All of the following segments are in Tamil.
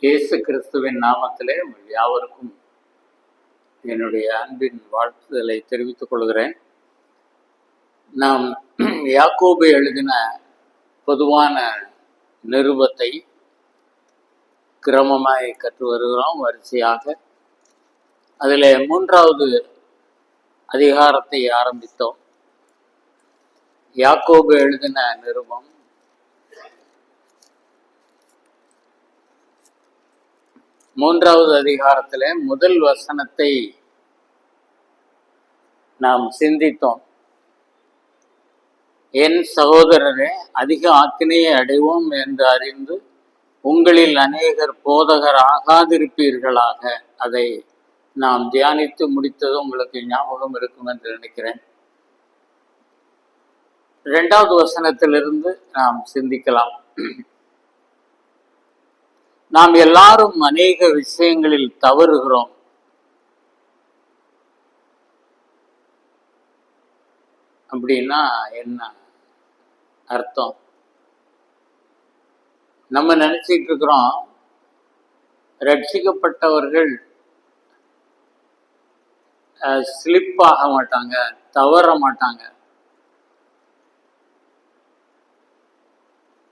இயேசு கிறிஸ்துவின் நாமத்திலே உங்கள் யாவருக்கும் என்னுடைய அன்பின் வாழ்த்துதலை தெரிவித்துக் கொள்கிறேன். நாம் யாக்கோபு எழுதின பொதுவான நிருபத்தை கிரமமாய் கற்று வருகிறோம். வரிசையாக அதில் 3வது அதிகாரத்தை ஆரம்பித்தோம். யாக்கோபு எழுதின நிருபம் 3வது அதிகாரத்தில் முதல் வசனத்தை நாம் சிந்தித்தோம். என் சகோதரரே, அதிக ஆக்கினையை அடைவோம் என்று அறிந்து உங்களில் அநேகர் போதகர் ஆகாதிருப்பீர்களாக. அதை நாம் தியானித்து முடித்தது உங்களுக்கு ஞாபகம் இருக்கும் என்று நினைக்கிறேன். 2வது வசனத்திலிருந்து நாம் சிந்திக்கலாம். நாம் எல்லாரும் அநேக விஷயங்களில் தவறுகிறோம். அப்படின்னா என்ன அர்த்தம்? நம்ம நினைச்சிட்டு இருக்கிறோம், ரட்சிக்கப்பட்டவர்கள் ஸ்லிப் ஆக மாட்டாங்க, தவற மாட்டாங்க.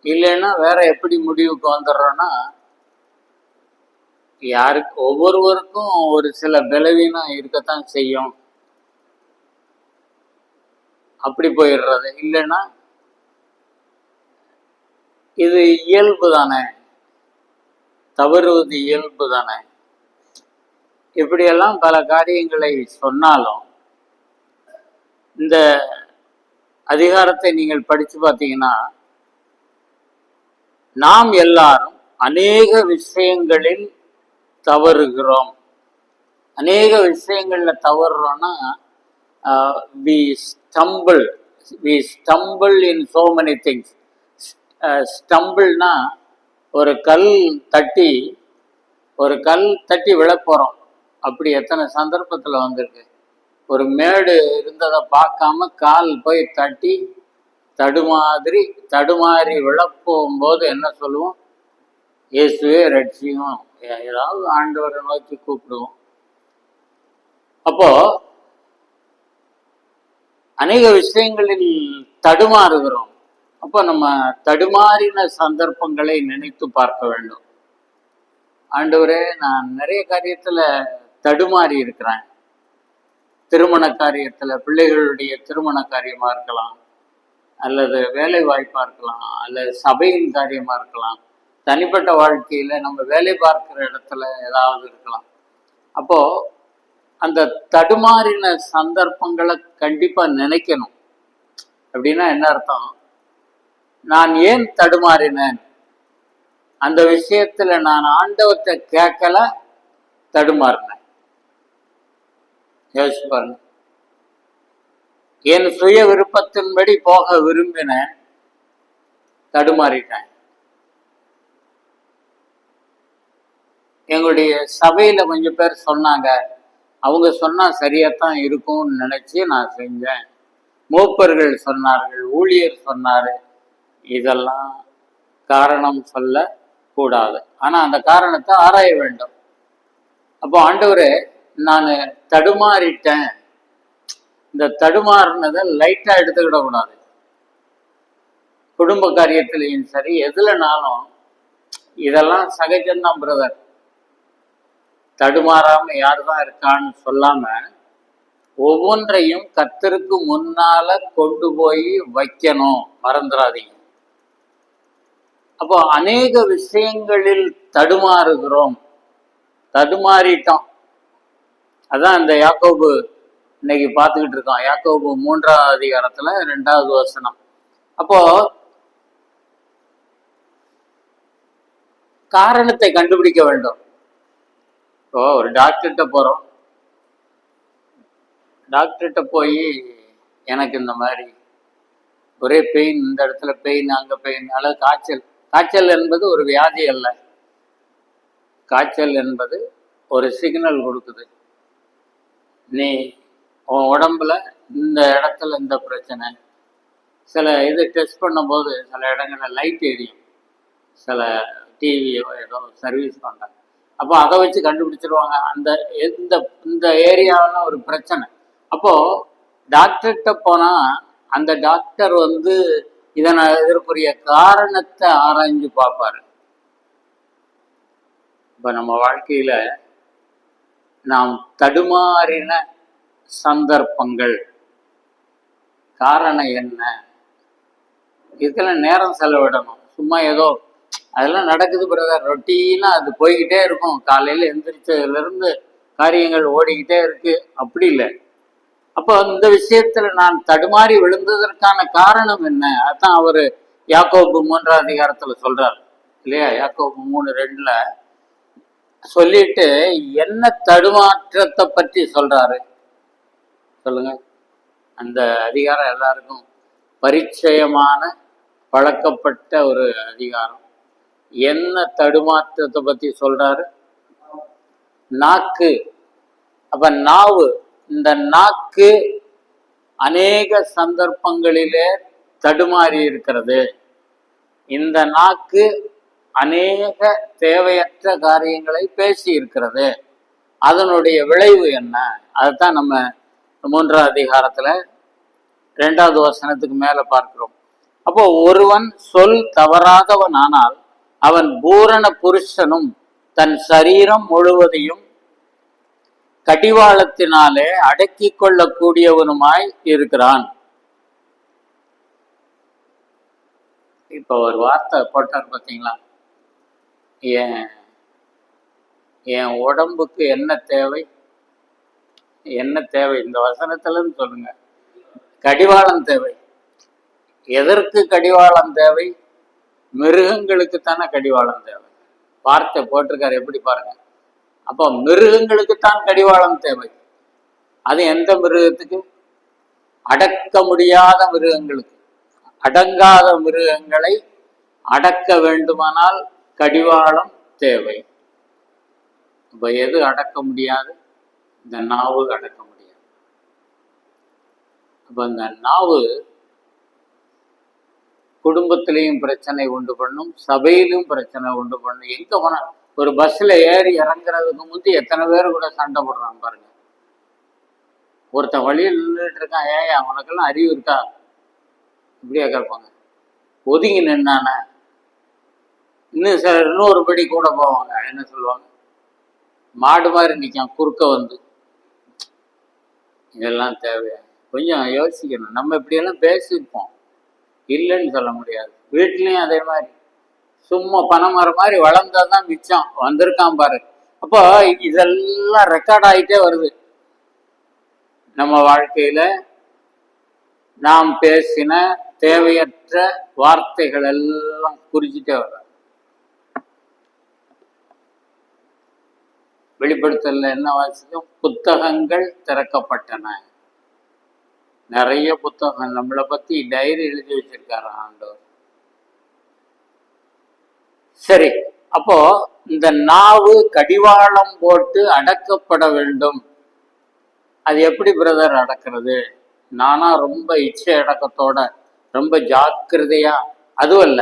இல்லைன்னா வேற எப்படி முடிவுக்கு வந்துடுறோன்னா, ஒவ்வொருவருக்கும் ஒரு சில பலவீனம் இருக்கத்தான் செய்யும், அப்படி போயிடுறது. இல்லைன்னா இது இயல்பு தானே, தவறுவது இயல்பு தானே, இப்படியெல்லாம் பல காரியங்களை சொன்னாலும் இந்த அதிகாரத்தை நீங்கள் படித்து பார்த்தீங்கன்னா, நாம் எல்லாரும் அநேக விஷயங்களில் தவறுகிறோம். அநேக விஷயங்கள்ல தவறுறோம்னா we stumble in so many things. ஸ்டம்பிள்னா ஒரு கல் தட்டி விழப்போறோம். அப்படி எத்தனை சந்தர்ப்பத்தில் வந்திருக்கு. ஒரு மேடு இருந்ததை பார்க்காம கால் போய் தட்டி தடுமாறி விழப்போகும்போது என்ன சொல்லுவோம்? இயேசுவே ரட்சியும், ஏதாவது ஆண்டவரை நோக்கி கூப்பிடுவோம். அப்போ அநேக விஷயங்களில் தடுமாறுகிறோம். அப்போ நம்ம தடுமாறின சந்தர்ப்பங்களை நினைத்து பார்க்க வேண்டும். ஆண்டவரே, நான் நிறைய காரியத்துல தடுமாறி இருக்கிறேன். திருமண காரியத்துல, பிள்ளைகளுடைய திருமண காரியமா இருக்கலாம், அல்லது வேலை வாய்ப்பா இருக்கலாம், அல்லது சபையின் காரியமா இருக்கலாம், தனிப்பட்ட வாழ்க்கையில நம்ம வேலை பார்க்கிற இடத்துல ஏதாவது இருக்கலாம். அப்போ அந்த தடுமாறின சந்தர்ப்பங்களை கண்டிப்பா நினைக்கணும். அப்படின்னா என்ன அர்த்தம்? நான் ஏன் தடுமாறினேன்? அந்த விஷயத்துல நான் ஆண்டவத்தை கேட்கல, தடுமாறினேன். யோசிச்சு பாருங்க. என் சுய விருப்பத்தின்படி போக விரும்பினேன், தடுமாறிட்டேன். எங்களுடைய சபையில கொஞ்சம் பேர் சொன்னாங்க, அவங்க சொன்னா சரியாத்தான் இருக்கும்னு நினைச்சு நான் செஞ்சேன். மூப்பர்கள் சொன்னார்கள், ஊழியர் சொன்னாரு. இதெல்லாம் காரணம் சொல்ல கூடாது. ஆனா அந்த காரணத்தை ஆராய வேண்டும். அப்போ ஆண்டவரே, நான் தடுமாறிட்டேன். இந்த தடுமாறினதை லைட்டா எடுத்துக்கிட கூடாது. குடும்ப காரியத்திலையும் சரி, எதுலனாலும் இதெல்லாம் சகஜம்தான் பிரதர். தடுமாறாம யாருதான் இருக்கான்னு சொல்லாம ஒவ்வொன்றையும் கர்த்தருக்கு முன்னால கொண்டு போய் வைக்கணும், மறந்துடாதீங்க. அப்போ அநேக விஷயங்களில் தடுமாறிட்டோம். அதான் இந்த யாக்கோபு இன்னைக்கு பார்த்துக்கிட்டு இருக்கோம். யாக்கோபு 3வது அதிகாரத்துல 2வது வசனம். அப்போ காரணத்தை கண்டுபிடிக்க வேண்டும். இப்போ ஒரு டாக்டர்கிட்ட போறோம். டாக்டர்கிட்ட போய் எனக்கு இந்த மாதிரி ஒரே பெயின், இந்த இடத்துல பெயின், அங்க பெயின், அல்லது காய்ச்சல் என்பது ஒரு வியாதி அல்ல. காய்ச்சல் என்பது ஒரு சிக்னல் கொடுக்குது. நீ உன் உடம்புல இந்த இடத்துல இந்த பிரச்சனை. சில இது டெஸ்ட் பண்ணும்போது சில இடங்கள்ல லைட் எரியும், சில டிவியோ ஏதோ சர்வீஸ் பண்ணுறாங்க. அப்போ அதை வச்சு கண்டுபிடிச்சிருவாங்க அந்த இந்த இந்த ஏரியாவில் ஒரு பிரச்சனை. அப்போது டாக்டர்கிட்ட போனால் அந்த டாக்டர் வந்து இதற்குரிய காரணத்தை ஆராய்ஞ்சு பார்ப்பாரு. இப்போ நம்ம வாழ்க்கையில் நாம் தடுமாறின சந்தர்ப்பங்கள் காரணம் என்ன, இதுக்கெல்லாம் நேரம் செலவிடணும். சும்மா ஏதோ அதெல்லாம் நடக்குது பிரதர், ரொட்டீனாக அது போய்கிட்டே இருக்கும். காலையில் எந்திரிச்சதுலேருந்து காரியங்கள் ஓடிக்கிட்டே இருக்கு, அப்படி இல்லை. அப்போ இந்த விஷயத்துல நான் தடுமாறி விழுந்ததற்கான காரணம் என்ன, அதுதான் அவர் யாக்கோபு 3ஆம் அதிகாரத்துல சொல்றார் இல்லையா. யாக்கோபு 3:2 சொல்லிட்டு என்ன தடுமாற்றத்தை பற்றி சொல்றாரு சொல்லுங்க. அந்த அதிகாரம் எல்லாருக்கும் பரிச்சயமான பழக்கப்பட்ட ஒரு அதிகாரம். என்ன தடுமாற்றத்தை பற்றி சொல்றாரு? நாக்கு. அப்ப நாவு, இந்த நாக்கு அநேக சந்தர்ப்பங்களிலே தடுமாறி இருக்கிறது. இந்த நாக்கு அநேக தேவையற்ற காரியங்களை பேசி இருக்கிறது. அதனுடைய விளைவு என்ன, அதுதான் நம்ம 3ஆம் அதிகாரத்துல 2வது வசனத்துக்கு மேல பார்க்கிறோம். அப்போ ஒருவன் சொல் தவறாதவன் ஆனால் அவன் பூரண புருஷனும் தன் சரீரம் முழுவதையும் கடிவாளத்தினாலே அடக்கி கொள்ளக்கூடியவனுமாய் இருக்கிறான். இப்ப ஒரு வார்த்தை போட்டார் பார்த்தீங்களா, என் உடம்புக்கு என்ன தேவை, என்ன தேவை, இந்த வசனத்துலன்னு சொல்லுங்க. கடிவாளம் தேவை. எதற்கு கடிவாளம் தேவை? மிருகங்களுக்கு தானே கடிவாளம் தேவை. வார்த்தை போட்டிருக்காரு, எப்படி பாருங்க. அப்போ மிருகங்களுக்குத்தான் கடிவாளம் தேவை. அது எந்த மிருகத்துக்கு? அடக்க முடியாத மிருகங்களுக்கு. அடங்காத மிருகங்களை அடக்க வேண்டுமானால் கடிவாளம் தேவை. இப்போ எது அடக்க முடியாது? இந்த நாவு அடக்க முடியாது. அப்போ இந்த நாவு குடும்பத்திலையும் பிரச்சனை உண்டு பண்ணும், சபையிலும் பிரச்சனை உண்டு பண்ணும். எங்க போனா ஒரு பஸ்ல ஏறி இறங்குறதுக்கு முந்தி எத்தனை பேர் கூட சண்டை போடுறாங்க பாருங்க. ஒருத்தன் வழியில் நின்றுட்டு இருக்கான், ஏன் அவனுக்கெல்லாம் அறிவு இருக்கா, இப்படியா கேட்பாங்க. ஒதுங்கி நின்னான இன்னும் சில இன்னொரு படி கூட போவாங்க. என்ன சொல்லுவாங்க, மாடு மாதிரி நிற்கான் குறுக்க வந்து. இதெல்லாம் தேவையா? கொஞ்சம் யோசிக்கணும். நம்ம இப்படியெல்லாம் பேசியிருப்போம், இல்லைன்னு சொல்ல முடியாது. வீட்லேயும் அதே மாதிரி சும்மா பனைமரம் மாதிரி வளர்ந்தாதான் மிச்சம். வந்திருக்கான் பாரு. அப்போ இதெல்லாம் ரெக்கார்ட் ஆகிட்டே வருது. நம்ம வாழ்க்கையில நாம் பேசின தேவையற்ற வார்த்தைகள் எல்லாம் குறிச்சிட்டே வர. வெளிப்படுத்தல என்ன வாசிக்கும்? புத்தகங்கள் திறக்கப்பட்டன. நிறைய புத்தகம் நம்மளை பத்தி டைரி எழுதி வச்சிருக்காரு ஆண்டவர். சரி, அப்போ இந்த நாவு கடிவாளம் போட்டு அடக்கப்பட வேண்டும். அது எப்படி பிரதர் அடக்கிறது? நானா ரொம்ப இச்சை அடக்கத்தோட ரொம்ப ஜாக்கிரதையா, அதுவும் அல்ல.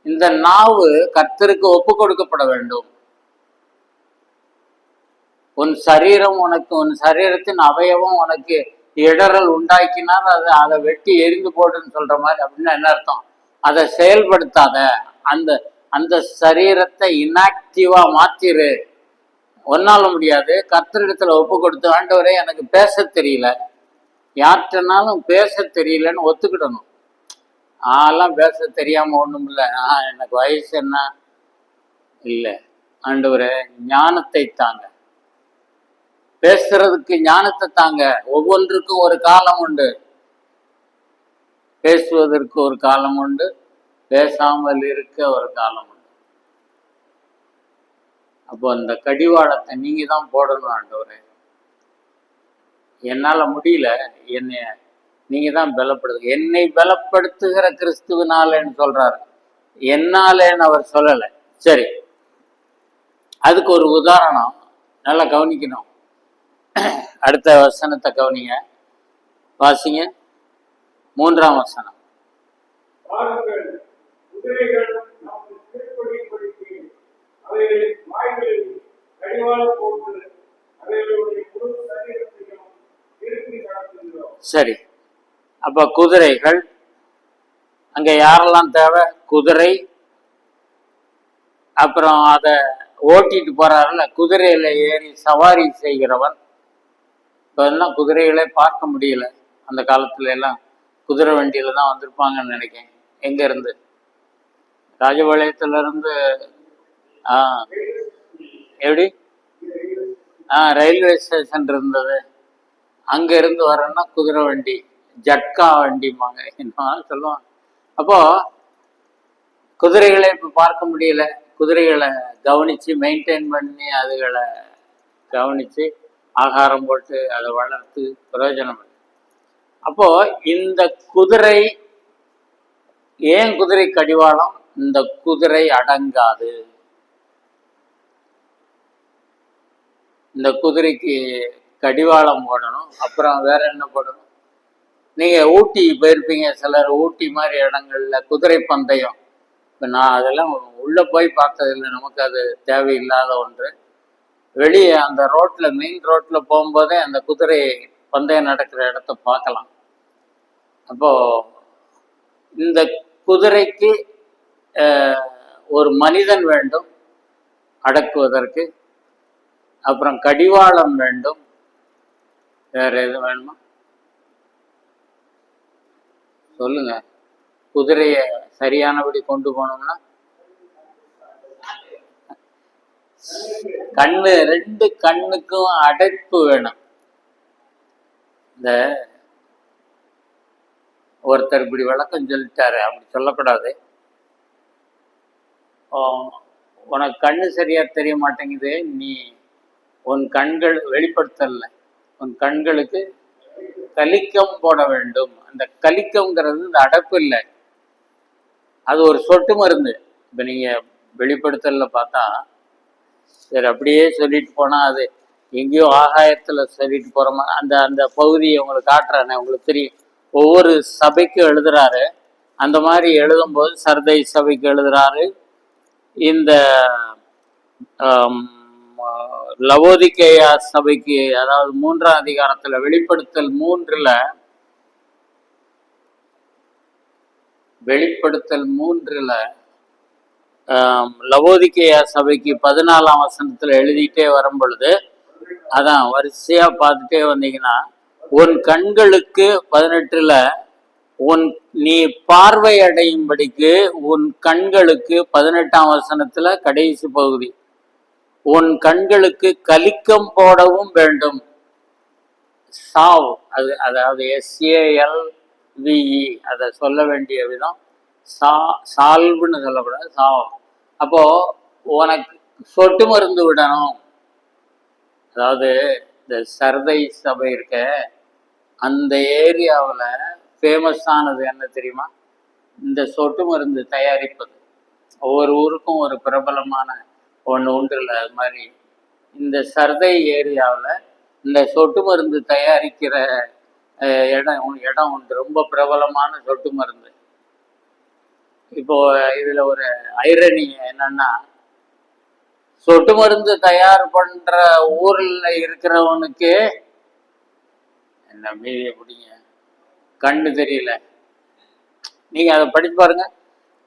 இந்த நாவு கர்த்தருக்கு ஒப்பு கொடுக்கப்பட வேண்டும். உன் சரீரம் உனக்கு, உன் சரீரத்தின் அவயவம் உனக்கு இடறல் உண்டாக்கினால் அதை வெட்டி எரிந்து போடுன்னு சொல்ற மாதிரி. அப்படின்னா என்ன அர்த்தம்? அதை செயல்படுத்தாத, அந்த அந்த சரீரத்தை இன்ஆக்டிவா மாத்திரு. ஒன்னால முடியாது. கர்த்தரிடத்துல ஒப்பு கொடுத்து, ஆண்டவரே எனக்கு பேச தெரியல, யார்கிட்டனாலும் பேச தெரியலன்னு ஒத்துக்கிடணும். ஆலாம் பேச தெரியாம ஒண்ணும் இல்லை. எனக்கு வயசு என்ன இல்லை, ஆண்டவரே ஞானத்தை தாங்க, பேசுறதுக்கு ஞானத்தை தாங்க. ஒவ்வொன்றுக்கும் ஒரு காலம் உண்டு. பேசுவதற்கு ஒரு காலம் உண்டு, பேசாமல் இருக்க ஒரு காலம் உண்டு. அப்போ அந்த கடிவாளத்தை நீங்க தான் போடணும். ஆண்டவரே என்னால முடியல, என்னை நீங்க தான் பலப்படுத்து. என்னை பலப்படுத்துகிற கிறிஸ்துவனாலேன்னு சொல்றாரு, என்னாலேன்னு அவர் சொல்லலை. சரி, அதுக்கு ஒரு உதாரணம் நல்லா கவனிக்கணும். அடுத்த வசனத்தை கவனிங்க, வாசிங்க. 3ஆம் வசனம். அவைகளின் வாய்களில் கடிவாளம் போட்டு அவைகளுடைய முழு சரீரத்தையும் திருப்பி நடத்துகிறோம். சரி, அப்ப குதிரைகள் அங்க யாரெல்லாம் தேவை? குதிரை, அப்புறம் அதை ஓட்டிட்டு போறாருல, குதிரையில ஏறி சவாரி செய்கிறவன். இப்போ எல்லாம் குதிரைகளே பார்க்க முடியல. அந்த காலத்துல எல்லாம் குதிரை வண்டியில தான் வந்திருப்பாங்கன்னு நினைக்கிறேன். எங்க இருந்து? ராஜபாளையத்துல இருந்து. எப்படி? ரயில்வே ஸ்டேஷன் இருந்தது. அங்க இருந்து வரேன்னா குதிரை வண்டி, ஜட்கா வண்டிமாங்க, என்ன சொல்லுவாங்க. அப்போ குதிரைகளை இப்போ பார்க்க முடியல. குதிரைகளை கவனித்து மெயின்டைன் பண்ணி அதுகளை கவனித்து ஆகாரம் போட்டு அதை வளர்த்து பிரயோஜனம் இல்லை. அப்போ இந்த குதிரை ஏன் குதிரை கடிவாளம்? இந்த குதிரை அடங்காது. இந்த குதிரைக்கு கடிவாளம் போடணும். அப்புறம் வேற என்ன போடணும்? நீங்க ஊட்டி போயிருப்பீங்க, சிலர் ஊட்டி மாதிரி இடங்கள்ல குதிரை பந்தயம். இப்போ நான் அதெல்லாம் உள்ள போய் பார்த்ததில்லை, நமக்கு அது தேவையில்லாத ஒன்று. வெளியே அந்த ரோட்ல, மெயின் ரோட்ல போகும்போதே அந்த குதிரை பந்தயம் நடக்கிற இடத்த பார்க்கலாம். அப்போ இந்த குதிரைக்கு ஒரு மனிதன் வேண்டும் அடக்குவதற்கு. அப்புறம் கடிவாளம் வேண்டும். வேற எது வேணுமா சொல்லுங்க? குதிரைய சரியானபடி கொண்டு போனோம்னா கண்ணு, ரெண்டு கண்ணுக்கும் அடைப்பு வேணும். இந்த ஒருத்தர் இப்படி விளக்கம் சொல்லிட்டாரு, அப்படி சொல்லக்கூடாது. உனக்கு கண்ணு சரியா தெரிய மாட்டேங்குது, நீ உன் கண்கள் வெளிப்படுத்தல, உன் கண்களுக்கு கலிக்கம் போட வேண்டும். அந்த கலிக்கம்ங்கிறது இந்த அடைப்பு இல்லை, அது ஒரு சொட்டு மருந்து. இப்போ நீங்க வெளிப்படுத்தல பார்த்தா சரி அப்படியே சொல்லிட்டு போனா அது எங்கேயோ ஆகாயத்துல சொல்லிட்டு போறோமா, அந்த அந்த பகுதியை உங்களுக்கு காட்டுறானே, உங்களுக்கு தெரியும். ஒவ்வொரு சபைக்கும் எழுதுறாரு. அந்த மாதிரி எழுதும்போது சர்தை சபைக்கு எழுதுறாரு, இந்த லவோதிகேயா சபைக்கு, அதாவது 3ஆம் அதிகாரத்துல வெளிப்படுத்தல் 3ல லவோதிகேயா சபைக்கு 14ஆம் வசனத்துல எழுதிட்டே வரும் பொழுது, அதான் வரிசையா பார்த்துட்டே வந்தீங்கன்னா, உன் கண்களுக்கு 18ல நீ பார்வை அடையும்படிக்கு உன் கண்களுக்கு 18ஆம் வசனத்துல கடைசி பகுதி, உன் கண்களுக்கு கலிக்கம் போடவும் வேண்டும். சாவ், அது அதாவது SALVE, அதை சொல்ல வேண்டிய விதம் சால்வ்னு சொல்லக்கூடாது, சாவ். அப்போ உனக்கு சொட்டு மருந்து விடணும். அதாவது இந்த சர்தை சபை இருக்க அந்த ஏரியாவில் ஃபேமஸானது என்ன தெரியுமா? இந்த சொட்டு மருந்து தயாரிப்பது. ஒவ்வொரு ஊருக்கும் ஒரு பிரபலமான ஒன்று உண்டு இல்லை, அது மாதிரி இந்த சர்தை ஏரியாவில் இந்த சொட்டு மருந்து தயாரிக்கிற இடம் உண்டு, ரொம்ப பிரபலமான சொட்டு மருந்து. இப்போ இதுல ஒரு ஐரணி என்னன்னா, சொட்டு மருந்து தயார் பண்ற ஊர்ல இருக்கிறவனுக்கு என்ன மீதிய பிடிங்க, கண்ணு தெரியல. நீங்க அதை படிச்சு பாருங்க.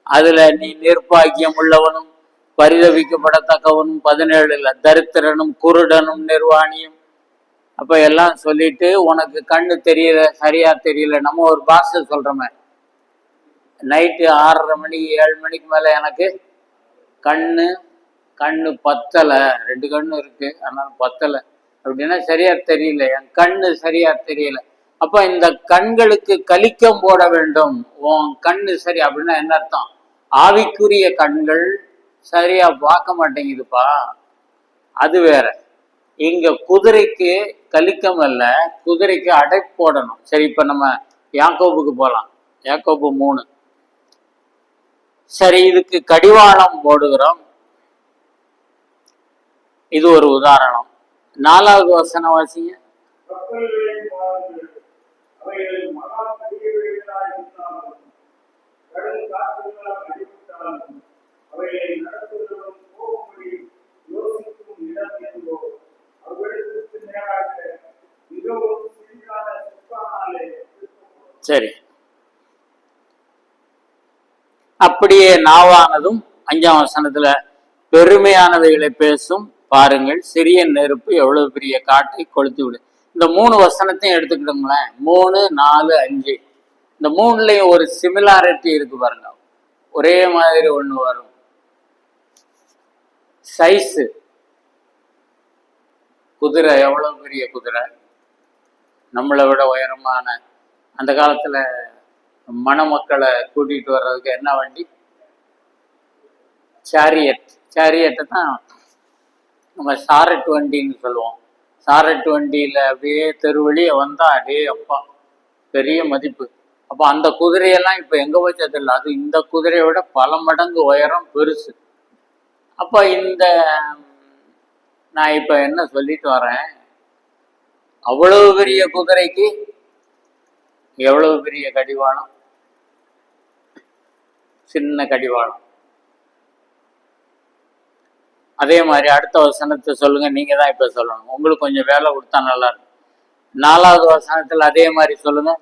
அதுல நீ நிர்பாக்கியம் உள்ளவனும் பரிதவிக்கப்படத்தக்கவனும் 17ல தரித்திரனும் குருடனும் நிர்வாணியும், அப்ப எல்லாம் சொல்லிட்டு உனக்கு கண்ணு தெரியல, சரியா தெரியல. நம்ம ஒரு பாஷை சொல்றோமே, நைட்டு 6:30 மணி 7 மணிக்கு மேல எனக்கு கண்ணு பத்தலை, 2 கண்ணு இருக்கு அதனால பத்தலை அப்படின்னா சரியா தெரியல, என் கண்ணு சரியா தெரியல. அப்ப இந்த கண்களுக்கு கலிக்கம் போட வேண்டும். உன் கண்ணு சரி அப்படின்னா என்ன அர்த்தம்? ஆவிக்குரிய கண்கள் சரியா பார்க்க மாட்டேங்குதுப்பா, அது வேற. இங்க குதிரைக்கு கலிக்கம் அல்ல, குதிரைக்கு அடைப்பு போடணும். சரி, இப்ப நம்ம யாக்கோபுக்கு போலாம். யாக்கோபு 3. சரி, இதுக்கு கடிவாளம் போடுகிறோம். இது ஒரு உதாரணம். 4வது வசனம் வாசிங்க. சரி. அப்படியே நாவானதும் 5ஆம் வசனத்துல பெருமையானவைகளை பேசும், பாருங்கள் சிறிய நெருப்பு எவ்வளவு பெரிய காட்டை கொளுத்தி விடு. இந்த 3 வசனத்தையும் எடுத்துக்கிட்டோங்களேன், 3, 4, 5. இந்த 3லயும் ஒரு சிமிலாரிட்டி இருக்கு பாருங்க. ஒரே மாதிரி ஒண்ணு வரும். சைஸ், குதிரை எவ்வளவு பெரிய குதிரை, நம்மளை விட உயரமான. அந்த காலத்துல மணமக்களை கூட்டிட்டு வர்றதுக்கு என்ன வண்டி? சேரியட். சேரியட்டை தான் நம்ம சாரட் வண்டின்னு சொல்லுவோம். சாரட் வண்டியில அப்படியே தெருவழியே வந்தா அடே அப்பா பெரிய மதிப்பு. அப்போ அந்த குதிரையெல்லாம் இப்போ எங்கே வச்சது இல்லை, அது இந்த குதிரையை விட பல மடங்கு உயரம், பெருசு. அப்போ நான் இப்போ என்ன சொல்லிட்டு வரேன், அவ்வளவு பெரிய குதிரைக்கு எவ்வளவு பெரிய கடிவாளம், சின்ன கடிவாளம். அதே மாதிரி அடுத்த வசனத்தை சொல்லுங்க, நீங்க தான் இப்ப சொல்லணும், உங்களுக்கு கொஞ்சம் வேலை கொடுத்தா நல்லா இருக்கும். 4வது வசனத்துல அதே மாதிரி சொல்லுங்க.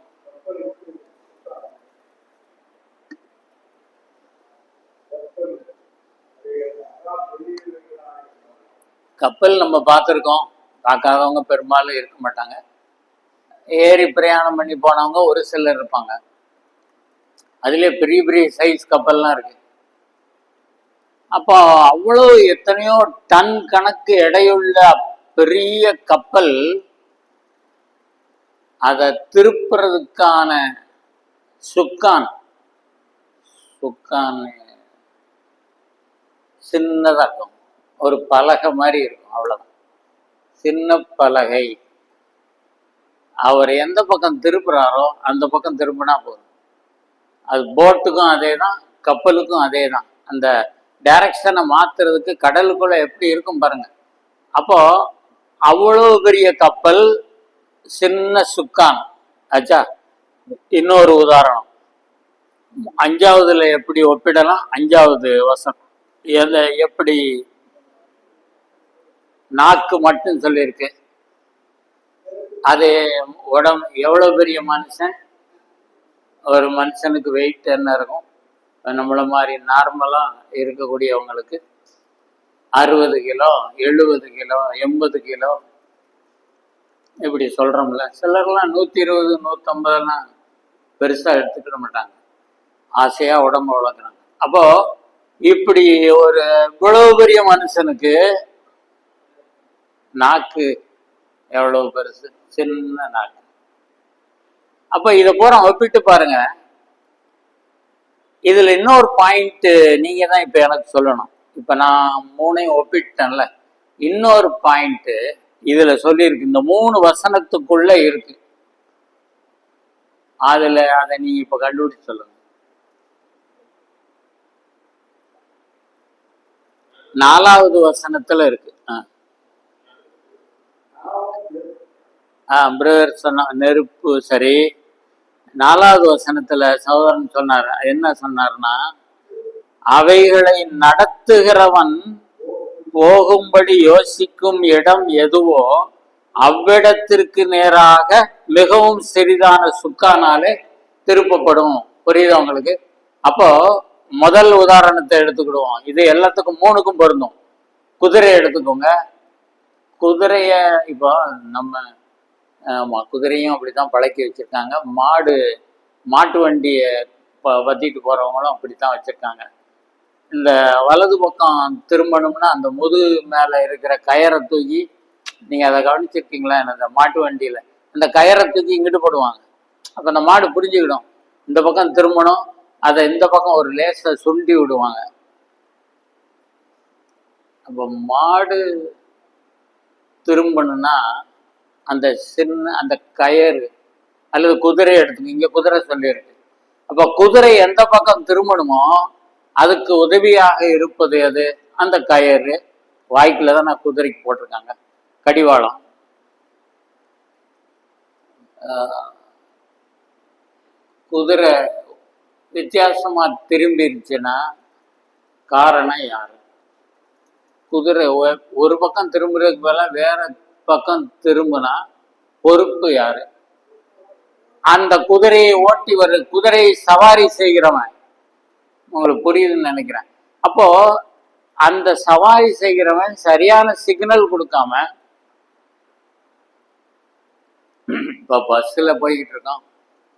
கப்பல் நம்ம பார்த்துருக்கோம், பார்க்காதவங்க பெரும்பாலும் இருக்க மாட்டாங்க. ஏறி பிரயாணம் பண்ணி போனவங்க ஒரு சிலர் இருப்பாங்க. அதுலேயே பெரிய பெரிய சைஸ் கப்பல்லாம் இருக்கு. அப்போ அவ்வளோ எத்தனையோ டன் கணக்கு எடையுள்ள பெரிய கப்பல், அதை திருப்புறதுக்கான சுக்கான் சின்னதாக இருக்கும், ஒரு பலகை மாதிரி இருக்கும், அவ்வளோதான், சின்ன பலகை. அவர் எந்த பக்கம் திருப்புறாரோ அந்த பக்கம் திரும்பினா போதும். அது போட்டுக்கும் அதே தான், கப்பலுக்கும் அதே தான். அந்த டைரக்ஷனை மாத்துறதுக்கு கடலுக்குள்ள எப்படி இருக்கும் பாருங்க. அப்போ அவ்வளோ பெரிய கப்பல், சின்ன சுக்கான் ஆச்சா. இன்னொரு உதாரணம் 5வதுல எப்படி ஒப்பிடலாம்? 5வது வசனம் எப்படி நாக்கு மட்டும் சொல்லியிருக்கு. அது உடம்பு எவ்வளவு பெரிய மனுஷன், ஒரு மனுஷனுக்கு வெயிட் என்ன இருக்கும்? நம்மள மாதிரி நார்மலா இருக்கக்கூடியவங்களுக்கு 60 கிலோ, 70 கிலோ, 80 கிலோ இப்படி சொல்றோம்ல. சிலர்லாம் 120, 150 பெருசா எடுத்துக்கிட மாட்டாங்க, ஆசையா உடம்பு வளர்க்குறாங்க. அப்போ இப்படி ஒரு இவ்வளவு பெரிய மனுஷனுக்கு நாக்கு எவ்வளவு பெருசு, சின்ன நாக்கு. அப்ப இதை பூரா ஒப்பிட்டு பாருங்க. இதுல இன்னொரு பாயிண்ட் நீங்க தான் இப்ப எனக்கு சொல்லணும். இப்ப நான் 3ஐயும் ஒப்பிட்டேன்ல, இன்னொரு பாயிண்ட் இதுல சொல்லியிருக்கு, இந்த 3 வசனத்துக்குள்ள இருக்கு. அதுல அதை நீங்க இப்ப கண்டுபிடிச்சு சொல்லுங்க. 4வது வசனத்துல இருக்கு. பிரதர் சொன்ன நெருப்பு. சரி, 4வது வசனத்துல சகோதரன் சொன்னார், என்ன சொன்னார்னா, அவைகளை நடத்துகிறவன் போகும்படி யோசிக்கும் இடம் எதுவோ அவ்விடத்திற்கு நேராக மிகவும் சிறிதான சுக்கானாலே திருப்பப்படும். புரியுது உங்களுக்கு? அப்போ முதல் உதாரணத்தை எடுத்துக்கிடுவோம். இது எல்லாத்துக்கும் 3க்கும் பொருந்தும். குதிரை எடுத்துக்கோங்க. குதிரைய இப்போ நம்ம குதிரையும் அப்படித்தான் பழக்கி வச்சிருக்காங்க. மாட்டு வண்டியை வத்திட்டு போறவங்களும் அப்படித்தான் வச்சிருக்காங்க. இந்த வலது பக்கம் திரும்பணும்னா அந்த முதுகு மேல இருக்கிற கயரை தூக்கி, நீங்க அதை கவனிச்சிருக்கீங்களா? இந்த மாட்டு வண்டியில அந்த கயரை தூக்கி இங்கிட்டு போடுவாங்க. அப்ப அந்த மாடு புரிஞ்சுக்கிடும் இந்த பக்கம் திரும்பணும், அதை இந்த பக்கம் ஒரு லேச சுண்டி விடுவாங்க. அப்ப மாடு திரும்பணும்னா அந்த அந்த கயறு, அல்லது குதிரை எடுத்துங்க, இங்க குதிரை சொல்லியிருக்கு. அப்ப குதிரை எந்த பக்கம் திரும்பணுமோ அதுக்கு உதவியாக இருப்பது எது? அந்த கயறு. வாய்க்குல தான் நான் குதிரைக்கு போட்டிருக்காங்க கடிவாளம். குதிரை வித்தியாசமா திரும்பிருச்சுன்னா காரணம் யாரு? குதிரை ஒரு பக்கம் திரும்புறதுக்கு பதிலா வேற பக்கம் திரும்பினா பொறுப்பு யாரு? அந்த குதிரையை ஓட்டி குதிரையை சவாரி செய்கிறவன், உங்களுக்கு புரியுதுன்னு நினைக்கிறேன். அப்போ அந்த சவாரி செய்கிறவன் சரியான சிக்னல் கொடுக்காம, இப்போ பஸ்ஸில் போய்கிட்டு இருக்கோம்,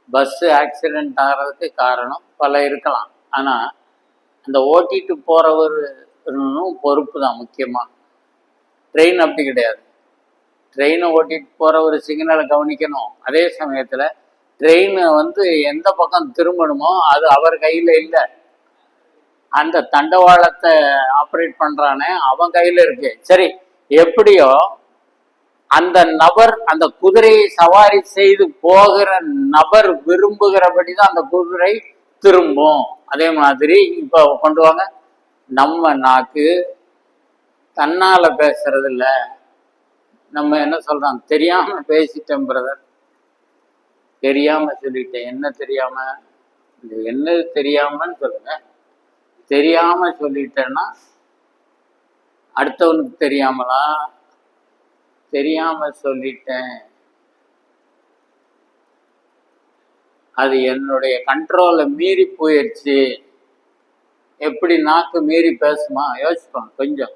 பஸ்ஸு ஆக்சிடென்ட் ஆகிறதுக்கு காரணம் பல இருக்கலாம். ஆனால் அந்த ஓட்டிட்டு போகிறவரும் பொறுப்பு தான் முக்கியமாக. ட்ரெயின் அப்படி கிடையாது. ட்ரெயினை ஓட்டிட்டு போகிற ஒரு சிக்னலை கவனிக்கணும். அதே சமயத்தில் ட்ரெயின் எந்த பக்கம் திரும்பணுமோ அது அவர் கையில் இல்லை. அந்த தண்டவாளத்தை ஆப்ரேட் பண்ணுறானே அவன் கையில் இருக்கு. சரி, எப்படியோ அந்த நபர் அந்த குதிரையை சவாரி செய்து போகிற நபர் விரும்புகிறபடி தான் அந்த குதிரை திரும்பும். அதே மாதிரி இப்போ கொண்டு வாங்க, நம்ம நாக்கு தன்னால பேசுறது இல்லை. நம்ம என்ன சொல்றோம், தெரியாம பேசிட்டேன் பிரதர், தெரியாம சொல்லிட்டேன். என்ன தெரியாம? என்ன தெரியாமன்னு சொல்லுங்க. தெரியாம சொல்லிட்டேன்னா அடுத்தவனுக்கு தெரியாமலா? தெரியாம சொல்லிட்டேன், அது என்னுடைய கண்ட்ரோலை மீறி போயிடுச்சு. எப்படி நாக்கு மீறி பேசுமா? யோசிப்போம் கொஞ்சம்.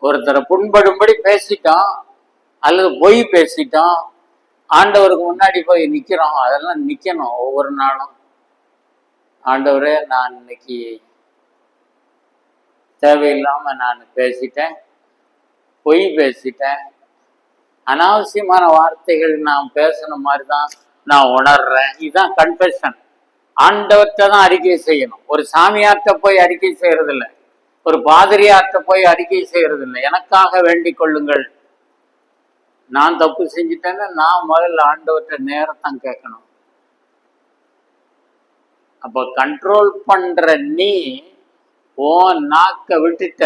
ஒருத்தரை புண்படும்படி பேசிட்டோம் அல்லது பொய் பேசிட்டோம், ஆண்டவருக்கு முன்னாடி போய் நிற்கிறோம். அதெல்லாம் நிற்கணும் ஒவ்வொரு நாளும். ஆண்டவரே, நான் இன்னைக்கு தேவையில்லாம நான் பேசிட்டேன், பொய் பேசிட்டேன், அனாவசியமான வார்த்தைகள் நான் பேசின மாதிரி தான் நான் உணர்றேன். இதுதான் கன்ஃபெஷன். ஆண்டவர்கிட்ட தான் அறிக்கை செய்யணும். ஒரு சாமியார்கிட்ட போய் அறிக்கை செய்யறது இல்லை, ஒரு பாதிரியார்கிட்ட போய் அறிக்கை செய்யறது இல்லை. எனக்காக வேண்டிக் கொள்ளுங்கள். நான் தப்பு செஞ்சுட்டேன்னு நான் முதல்ல ஆண்டவர்கிட்ட நேரத்தான் கேட்கணும். அப்போ கண்ட்ரோல் பண்ற நீ ஓ நாக்க விட்டுட்ட,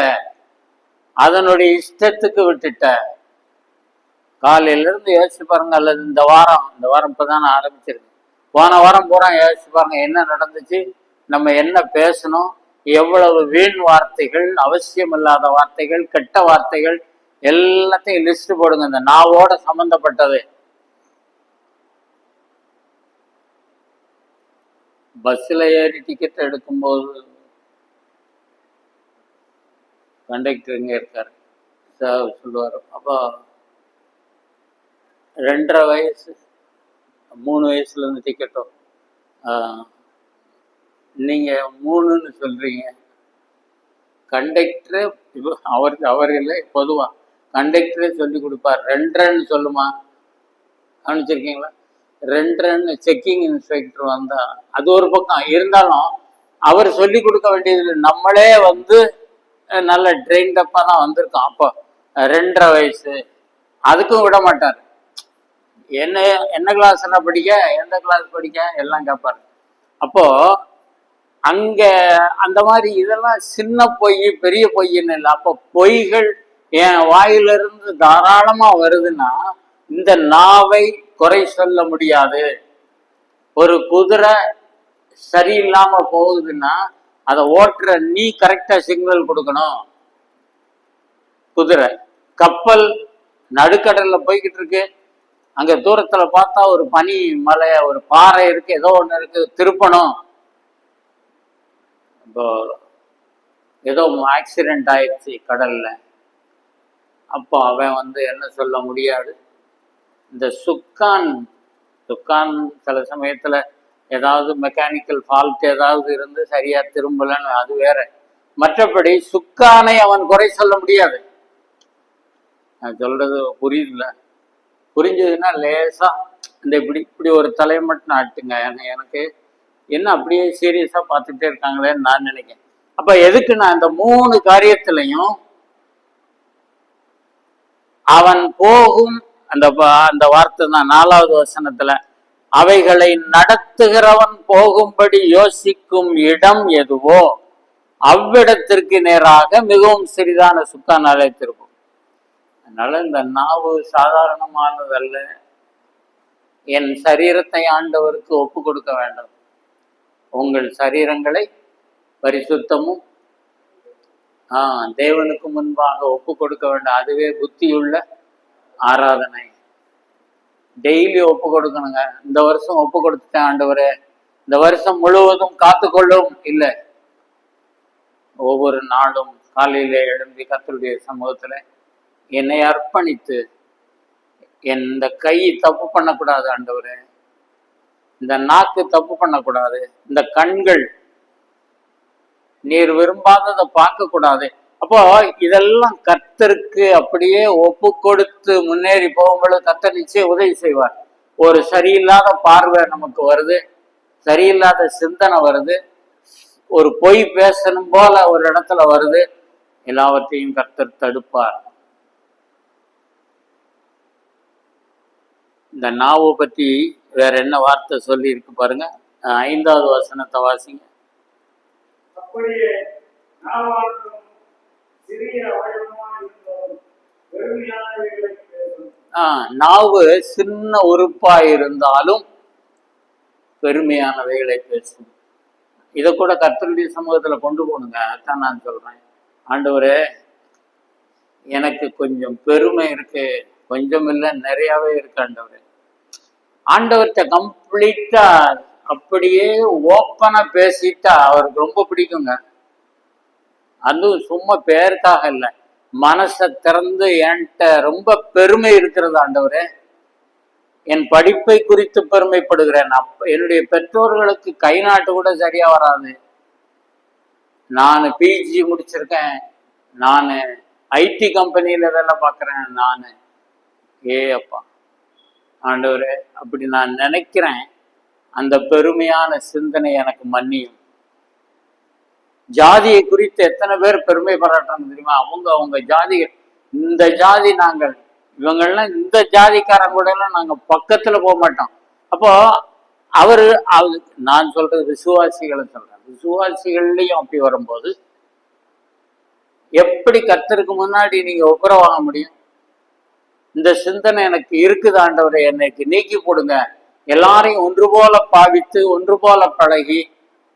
அதனுடைய இஷ்டத்துக்கு விட்டுட்ட. காலையில இருந்து யோசிச்சு பாருங்க, அல்லது இந்த வாரம் இப்பதான் ஆரம்பிச்சிருக்கு, போன வாரம் பூரா யோசிச்சு பாருங்க என்ன நடந்துச்சு, நம்ம என்ன பேசணும், எவ்வளவு வீண் வார்த்தைகள், அவசியம் இல்லாத வார்த்தைகள், கெட்ட வார்த்தைகள் எல்லாத்தையும் லிஸ்ட் போடுங்க. இந்த நாவோட சம்பந்தப்பட்டது. பஸ்ஸில் ஏறி டிக்கெட் எடுக்கும்போது கண்டக்டர் இங்கே இருக்கார், சொல்லுவார், அப்போ 2.5 வயசு 3 வயசுலேருந்து டிக்கெட்டும் நீங்கள் 3ன்னு சொல்கிறீங்க. கண்டக்டரு அவர் இல்லை, பொதுவாக கண்டக்டரே சொல்லி கொடுப்பார். 2.5 சொல்லுமா கவனிச்சிருக்கீங்களா? 2.5 செக்கிங் இன்ஸ்பெக்டர் வந்தா அது ஒரு பக்கம் இருந்தாலும் அவர் சொல்லி கொடுக்க வேண்டியது. நம்மளே நல்ல ட்ரெயின்டப்பா தான் வந்திருக்கோம். அப்போ 2.5 வயசு அதுக்கும் விட மாட்டார். என்ன கிளாஸ்ல படிக்க, எந்த கிளாஸ் படிக்க எல்லாம் கேட்பாரு. அப்போ அங்க அந்த மாதிரி இதெல்லாம் சின்ன பொய் பெரிய பொய்ன்னு இல்லை. அப்போ பொய்கள் என் வாயிலிருந்து தாராளமா வருதுன்னா இந்த நாவை குறை சொல்ல முடியாது. ஒரு குதிரை சரியில்லாம போகுதுன்னா அதை ஓட்டுற நீ கரெக்டா சிக்னல் கொடுக்கணும். குதிரை, கப்பல் நடுக்கடல்ல போய்கிட்டு இருக்கு, அங்க தூரத்துல பார்த்தா ஒரு பனி மலை, ஒரு பாறை இருக்கு, ஏதோ ஒண்ணு இருக்கு, திருப்பணும். இப்போ ஏதோ ஆக்சிடென்ட் ஆயிடுச்சு கடல்ல, அப்போ அவன் என்ன சொல்ல முடியாது. இந்த சுக்கான் சில சமயத்துல ஏதாவது மெக்கானிக்கல் ஃபால்ட் ஏதாவது இருந்து சரியா திரும்பலன்னு அது வேற. மற்றபடி சுக்கானை அவன் குறை சொல்ல முடியாது. நான் சொல்றது புரியுதுல? புரிஞ்சதுன்னா லேசா இந்த இப்படி ஒரு தலை மட்டும் ஆட்டுங்க. எனக்கு என்ன அப்படியே சீரியஸா பார்த்துட்டே இருக்காங்களேன்னு நான் நினைக்கிறேன். அப்ப எதுக்கு நான் இந்த 3 காரியத்திலையும் அவன் போகும் அந்த வார்த்தை தான் 4வது வசனத்துல, அவைகளை நடத்துகிறவன் போகும்படி யோசிக்கும் இடம் எதுவோ அவ்விடத்திற்கு நேராக மிகவும் சிறிதான சுக்கான் அழைத்திருக்கும். அதனால இந்த நாவு சாதாரணமானதல்ல. என் சரீரத்தை ஆண்டவருக்கு ஒப்பு கொடுக்க வேண்டும். உங்கள் சரீரங்களை பரிசுத்தமும் தேவனுக்கு முன்பாக ஒப்பு கொடுக்க வேண்டும். அதுவே புத்தியுள்ள ஆராதனை. டெய்லி ஒப்பு கொடுக்கணுங்க. இந்த வருஷம் ஒப்பு கொடுத்துட்டேன் ஆண்டவரே, இந்த வருஷம் முழுவதும் காத்துக்கொள்ளும் இல்லை. ஒவ்வொரு நாளும் காலையில எழும்பி கர்த்தருடைய சமூகத்துல என்னை அர்ப்பணித்து, இந்த கை தப்பு பண்ணக்கூடாது ஆண்டவரே, இந்த நாக்கு தப்பு பண்ணக்கூடாது, இந்த கண்கள் நீர் விரும்பாததை பார்க்க கூடாது. அப்போ இதெல்லாம் கர்த்தருக்கு அப்படியே ஒப்பு கொடுத்து முன்னேறி போகும்போது கர்த்தர் நிச்சயம் உதவி செய்வார். ஒரு சரியில்லாத பார்வை நமக்கு வருது, சரியில்லாத சிந்தனை வருது, ஒரு பொய் பேசணும் போல ஒரு இடத்துல வருது, எல்லாவற்றையும் கர்த்தர் தடுப்பார். இந்த நாவை பத்தி வேற என்ன வார்த்தை சொல்லி இருக்கு பாருங்க. 5வது வசனத்தை வாசிங்க. அப்படியே நாவானதும் சிறிய அவயவமாய் இருந்தாலும் பெருமையானவைகளை பேசும். நாவு சின்ன உறுப்பா இருந்தாலும் பெருமையானவைகளை பேசும். இதை கூட கர்த்தருடைய சமூகத்துல கொண்டு போகணுங்க. அதான் நான் சொல்றேன், ஆண்டவரே எனக்கு கொஞ்சம் பெருமை இருக்கு, கொஞ்சம் இல்லை நிறையாவே இருக்கு ஆண்டவரே. ஆண்டவர்கிட்ட கம்ப்ளீட்டா அப்படியே ஓப்பனா பேசிட்டா அவருக்கு ரொம்ப பிடிக்குங்க. அதுவும் சும்மா பேருக்காக இல்லை, மனசை திறந்து என்கிட்ட ரொம்ப பெருமை இருக்கிறது ஆண்டவரே. என் படிப்பை குறித்து பெருமைப்படுகிறேன். என்னுடைய பெற்றோர்களுக்கு கை நாட்டு கூட சரியா வராது. நான் பிஜி முடிச்சிருக்கேன், நான் ஐடி கம்பெனியில வேலை பார்க்குறேன், நான் அப்பா ஆண்டவரே அப்படி நான் நினைக்கிறேன். அந்த பெருமையான சிந்தனை எனக்கு மன்னியும். ஜாதியை குறித்து எத்தனை பேர் பெருமை பாராட்டுறாங்க தெரியுமா? அவங்க ஜாதி, இந்த ஜாதி நாங்கள், இவங்கெல்லாம் இந்த ஜாதிக்காரங்க கூட எல்லாம் நாங்கள் பக்கத்துல போக மாட்டோம். அப்போ அவரு நான் சொல்றது விசுவாசிகளை சொல்றேன், விசுவாசிகள்லையும் அப்படி வரும்போது எப்படி கர்த்தருக்கு முன்னாடி நீங்க ஒப்புரவு வாங்க முடியும்? இந்த சிந்தனை எனக்கு இருக்குது ஆண்டவரை, என்னைக்கு நீக்கி போடுங்க. எல்லாரையும் ஒன்று போல பாவித்து ஒன்று போல பழகி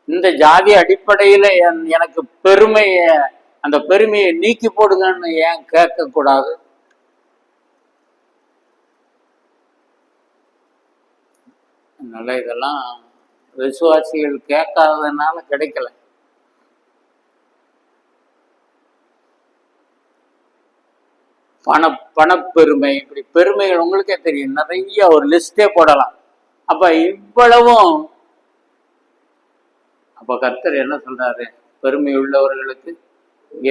இந்த ஜாதி அடிப்படையில எனக்கு அந்த பெருமையை நீக்கி போடுங்கன்னு ஏன் கேட்க கூடாது? அதனால இதெல்லாம் விசுவாசிகள் கேட்காததுனால கிடைக்கல. பணப்பெருமை, இப்படி பெருமைகள் உங்களுக்கே தெரியும், நிறைய ஒரு லிஸ்டே போடலாம். அப்ப இவ்வளவும் அப்ப கர்த்தர் என்ன சொல்றாரு? பெருமை உள்ளவர்களுக்கு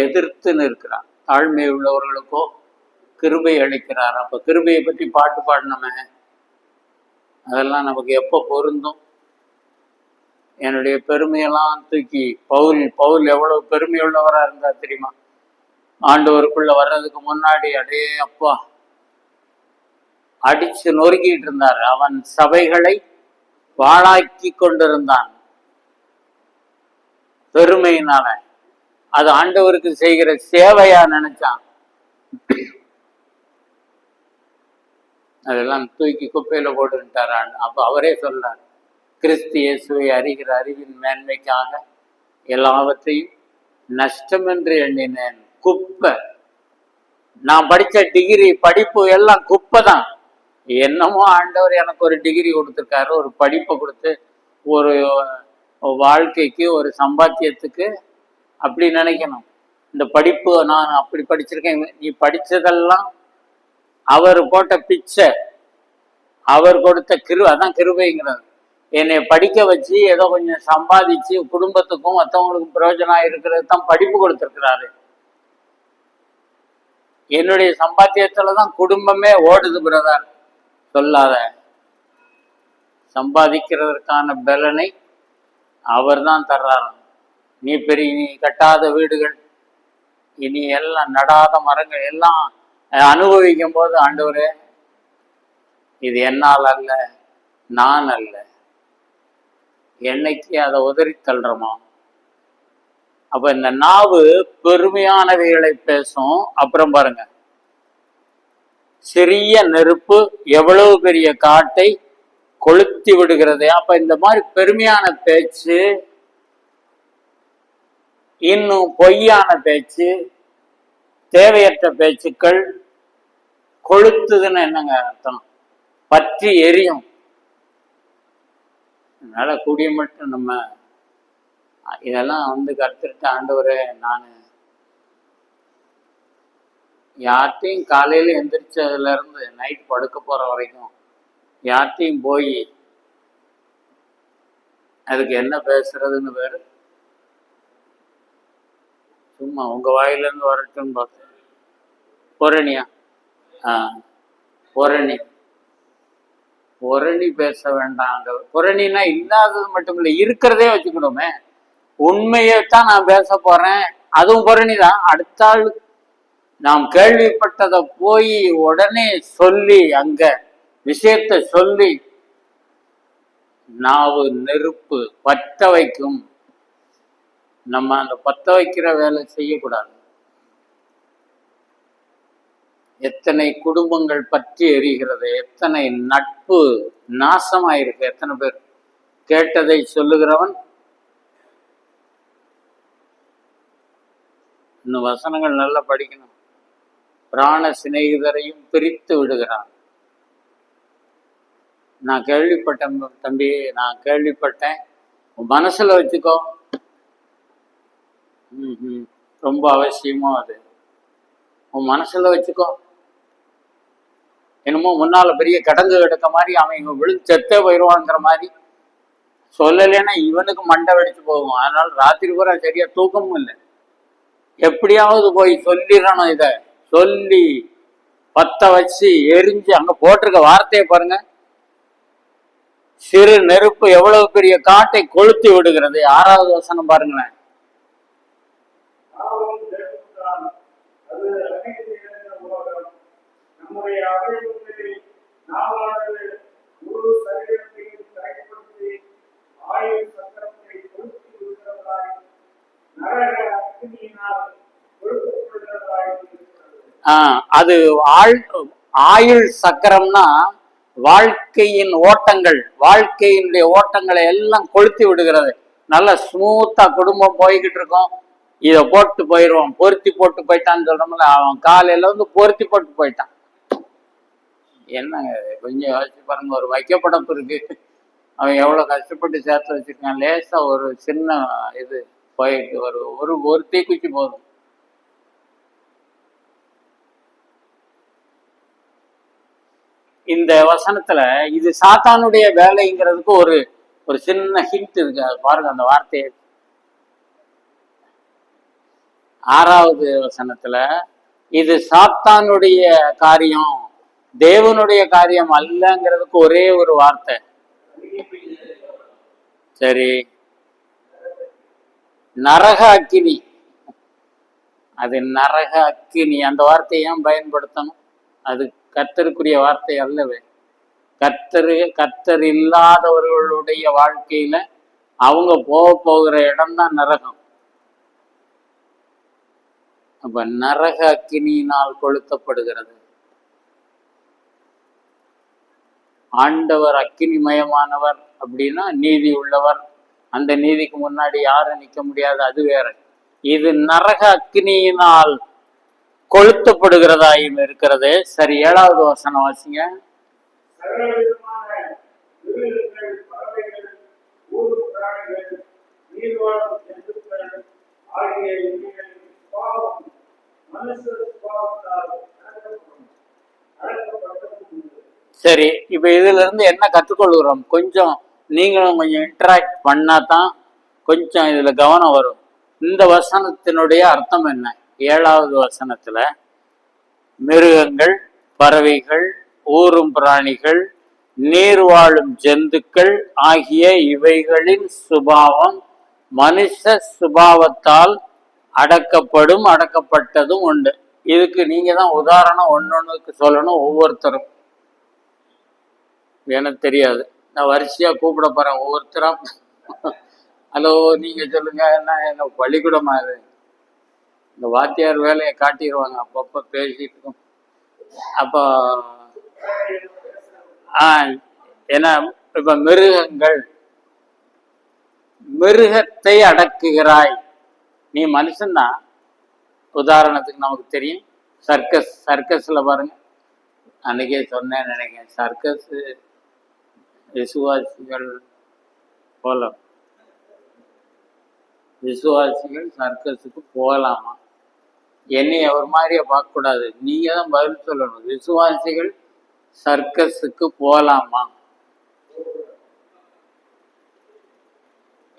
எதிர்த்து நிற்கிறார், தாழ்மை உள்ளவர்களுக்கோ கிருபை அளிக்கிறார். அப்ப கிருபையை பற்றி பாட்டு பாடினோமே, அதெல்லாம் நமக்கு எப்போ பொருந்தும்? என்னுடைய பெருமையெல்லாம் தூக்கி பவுல் எவ்வளவு பெருமை உள்ளவரா இருந்தா தெரியுமா? ஆண்டவருக்குள்ள வர்றதுக்கு முன்னாடி அடே அப்பா அடிச்சு நொறுக்கிட்டு இருந்தார். அவன் சபைகளை பாழாக்கி கொண்டிருந்தான் பெருமையினால. அது ஆண்டவருக்கு செய்கிற சேவையா நினைச்சான். அதெல்லாம் தூக்கி குப்பையில போட்டுட்டாரான். அப்ப அவரே சொல்றார், கிறிஸ்து இயேசுவை அறிகிற அறிவின் மேன்மைக்காக எல்லாவற்றையும் நஷ்டம் என்று எண்ணினேன். குப்பை. நான் படிச்ச டிகிரி படிப்பு எல்லாம் குப்பை தான். என்னமோ ஆண்டவர் எனக்கு ஒரு டிகிரி கொடுத்துருக்காரு, ஒரு படிப்பை கொடுத்து ஒரு வாழ்க்கைக்கு ஒரு சம்பாத்தியத்துக்கு அப்படி நினைக்கணும். இந்த படிப்பு நான் அப்படி படிச்சிருக்கேன். நீ படிச்சதெல்லாம் அவர் போட்ட பிச்சை, அவர் கொடுத்த அதான் கிருபைங்கிறது. என்னை படிக்க வச்சு ஏதோ கொஞ்சம் சம்பாதிச்சு குடும்பத்துக்கும் மற்றவங்களுக்கும் பிரயோஜனம் இருக்கிறது தான் படிப்பு கொடுத்துருக்கிறாரு. என்னுடைய சம்பாத்தியத்துலதான் குடும்பமே ஓடுது பிரதர். சொல்லாத. சம்பாதிக்கிறதற்கான பலனை அவர் தான் தர்றாரு. நீ கட்டாத வீடுகள், இனி எல்லாம் நடாத மரங்கள் எல்லாம் அனுபவிக்கும் போது ஆண்டவரே இது என்னால் அல்ல, நான் அல்ல, என்னைக்கு அதை உதறி தள்ளுறோமா? அப்ப இந்த நாவு பெருமையானவைகளை பேசும். அப்புறம் பாருங்க, சிறிய நெருப்பு எவ்வளவு பெரிய காட்டை கொளுத்தி விடுகிறது. அப்ப இந்த மாதிரி பெருமையான பேச்சு, இன்னும் பொய்யான பேச்சு, தேவையற்ற பேச்சுக்கள் கொளுத்துதுன்னு என்னங்க அர்த்தம்? பற்றி எரியும். அதனால கூடிய மட்டும் நம்ம இதெல்லாம் கற்றுட்டு ஆண்டவரே, நான் யார்கிட்டையும் காலையில எந்திரிச்சதுல இருந்து நைட் படுக்க போற வரைக்கும் யார்கிட்டையும் போய் அதுக்கு என்ன பேசுறதுன்னு வேறு சும்மா உங்க வாயிலிருந்து வரட்டும்னு பார்த்தேன். பொரணியா? பொரணி பொரணி பேச வேண்டாம். அங்க பொரணினா இல்லாதது மட்டும் இல்லை, இருக்கிறதே வச்சுக்கணுமே. உண்மையைத்தான் நான் பேச போறேன், அதுவும் பொரணி தான். அடுத்த ஆள் நாம் கேள்விப்பட்டதை போய் உடனே சொல்லி அங்க விஷயத்தை சொல்லி நாவு நெருப்பு பற்ற வைக்கும். நம்ம அந்த பற்ற வைக்கிற வேலை செய்யக்கூடாது. எத்தனை குடும்பங்கள் பற்றி எரிகிறது, எத்தனை நட்பு நாசமாயிருக்கு. எத்தனை பேர் கேட்டதை சொல்லுகிறவன் இன்னும் வசனங்கள் நல்லா படிக்கணும். பிராண சிநேகிதரையும் பிரித்து விடுகிறான். நான் கேள்விப்பட்டேன் தம்பி, நான் கேள்விப்பட்டேன், மனசுல வச்சுக்கோ. ரொம்ப அவசியமோ அது, உன் மனசுல வச்சுக்கோ. என்னமோ முன்னால பெரிய கடங்கு கிடக்க மாதிரி அவன் இவன் விழுந்து செத்தே போயிடுவாங்கிற மாதிரி சொல்லலைன்னா இவனுக்கு மண்டை வெடிச்சு போகும். அதனால ராத்திரி பூரா சரியா தூக்கமும் இல்லை. எப்படியாவது போய் சொல்லிடணும். இதை சொல்லி பத்த வச்சு எரிஞ்சு அங்க போட்டிருக்க வார்த்தையை பாருங்க. சிறு நெருப்பு எவ்வளவு பெரிய காட்டை கொளுத்தி விடுகிறது. 6வது வசனம் பாருங்களேன். அது ஆயுள் சக்கரம்னா வாழ்க்கையின் ஓட்டங்கள், வாழ்க்கையினுடைய ஓட்டங்களை எல்லாம் கொளுத்தி விடுகிறது. நல்லா ஸ்மூத்தா குடும்பம் போய்கிட்டு இருக்கோம், இதை போட்டு போயிடுவான். பொருத்தி போட்டு போயிட்டான்னு சொல்றோம்ல, அவன் காலையில பொருத்தி போட்டு போயிட்டான். என்னங்க கொஞ்சம் யோசிச்சு பாருங்க. ஒரு வைக்கப்படப்பு இருக்கு, அவன் எவ்வளவு கஷ்டப்பட்டு சேர்த்து வச்சிருக்கான். லேசா ஒரு சின்ன இது போயிட்டு ஒரு தீக்குச்சி போதும். இந்த வசனத்துல இது சாத்தானுடைய வேலைங்கிறதுக்கு ஒரு சின்ன ஹிண்ட் இருக்கு. அது பாருங்க அந்த வார்த்தையை. 6வது வசனத்துல இது சாத்தானுடைய காரியம், தேவனுடைய காரியம் அல்லங்கிறதுக்கு ஒரே ஒரு வார்த்தை. சரி, நரக அக்கினி. அது நரக அக்கினி. அந்த வார்த்தையை ஏன் பயன்படுத்தணும்? அது கர்த்தருக்குரிய வார்த்தை அல்லவே. கர்த்தர் இல்லாதவர்களுடைய வாழ்க்கையில அவங்க போகிற இடம்தான் நரகம். அப்ப நரக அக்கினியினால் கொளுத்தப்படுகிறது. ஆண்டவர் அக்கினிமயமானவர் அப்படின்னா நீதி உள்ளவர். அந்த நீதிக்கு முன்னாடி யாரும் நிற்க முடியாது, அது வேற. இது நரக அக்கினியினால் கொளுத்தப்படுகிறதாயும் இருக்கிறது. சரி, 7வது வசனம் வாசிங்க. சரி, இப்ப இதுல இருந்து என்ன கற்றுக்கொள்கிறோம்? கொஞ்சம் நீங்களும் கொஞ்சம் இன்டராக்ட் பண்ணாதான் கொஞ்சம் இதுல கவனம் வரும். இந்த வசனத்தினுடைய அர்த்தம் என்ன? 7வது வசனத்துல மிருகங்கள், பறவைகள், ஊரும் பிராணிகள், நீர் வாழும் ஜந்துக்கள் ஆகிய இவைகளின் சுபாவம் மனுஷ சுபாவத்தால் அடக்கப்படும், அடக்கப்பட்டதும் உண்டு. இதுக்கு நீங்க தான் உதாரணம் ஒன்னொன்னுக்கு சொல்லணும். ஒவ்வொருத்தரும் எனக்கு தெரியாது, நான் வரிசையா கூப்பிட போறேன் ஒவ்வொருத்தரா. ஹலோ, நீங்க சொல்லுங்க. என்ன பள்ளிக்கூடமா இது? இந்த வாத்தியார் வேலையை காட்டிடுவாங்க அப்பப்ப பேசிட்டு இருக்கும். அப்போ ஏன்னா இப்ப மிருகங்கள், மிருகத்தை அடக்குகிறாய். நீ மனுஷன்தான். உதாரணத்துக்கு நமக்கு தெரியும், சர்க்கஸ்ல பாருங்க, அன்னைக்கே சொன்னேன்னு நினைக்கிறேன், சர்க்கஸ் விசுவாசிகள் போல, விசுவாசிகள் சர்க்கஸுக்கு போகலாமா? என்னைய ஒரு மாதிரியா பார்க்கக்கூடாது, நீங்க தான் பதில் சொல்லணும். விசுவாசிகள் சர்க்கஸுக்கு போகலாமா?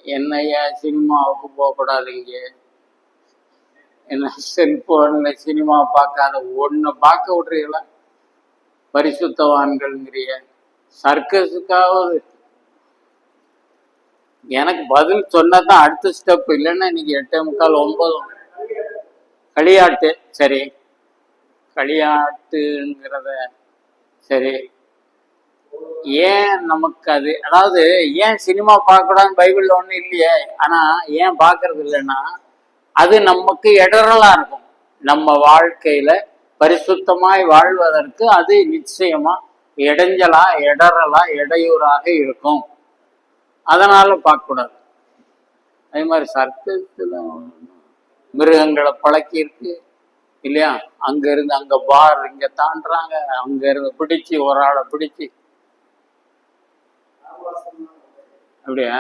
என்னையா சினிமாவுக்கு போகக்கூடாதுங்க? என்ன செல்போன்ல சினிமா பார்க்காத ஒன்றை பார்க்க விட்றீங்களா? பரிசுத்தவான்கள்ங்கிறிய சர்க்கஸுக்காவது எனக்கு பதில் சொன்னதான் அடுத்த ஸ்டெப். இல்லைன்னா இன்னைக்கு 8:45 9 களியாட்டு. சரி, களியாட்டுங்கிறத சரி, ஏன் நமக்கு அது, அதாவது ஏன் சினிமா பார்க்கக்கூடாதுன்னு பைபிள்ல ஒன்றும் இல்லையே, ஆனா ஏன் பார்க்கறது இல்லைன்னா அது நமக்கு இடரலா இருக்கும். நம்ம வாழ்க்கையில பரிசுத்தமாய் வாழ்வதற்கு அது நிச்சயமா இடைஞ்சலா, இடரலா, இடையூறாக இருக்கும். அதனால பார்க்கக்கூடாது. அதே மாதிரி சர்க்கஸ்ல மிருகங்களை பழக்கி இருக்கு இல்லையா? அங்க இருந்து அங்க பார், இங்க தாண்டுறாங்க, அங்க இருந்து பிடிச்சி ஒரு ஆளை பிடிச்சி அப்படியா?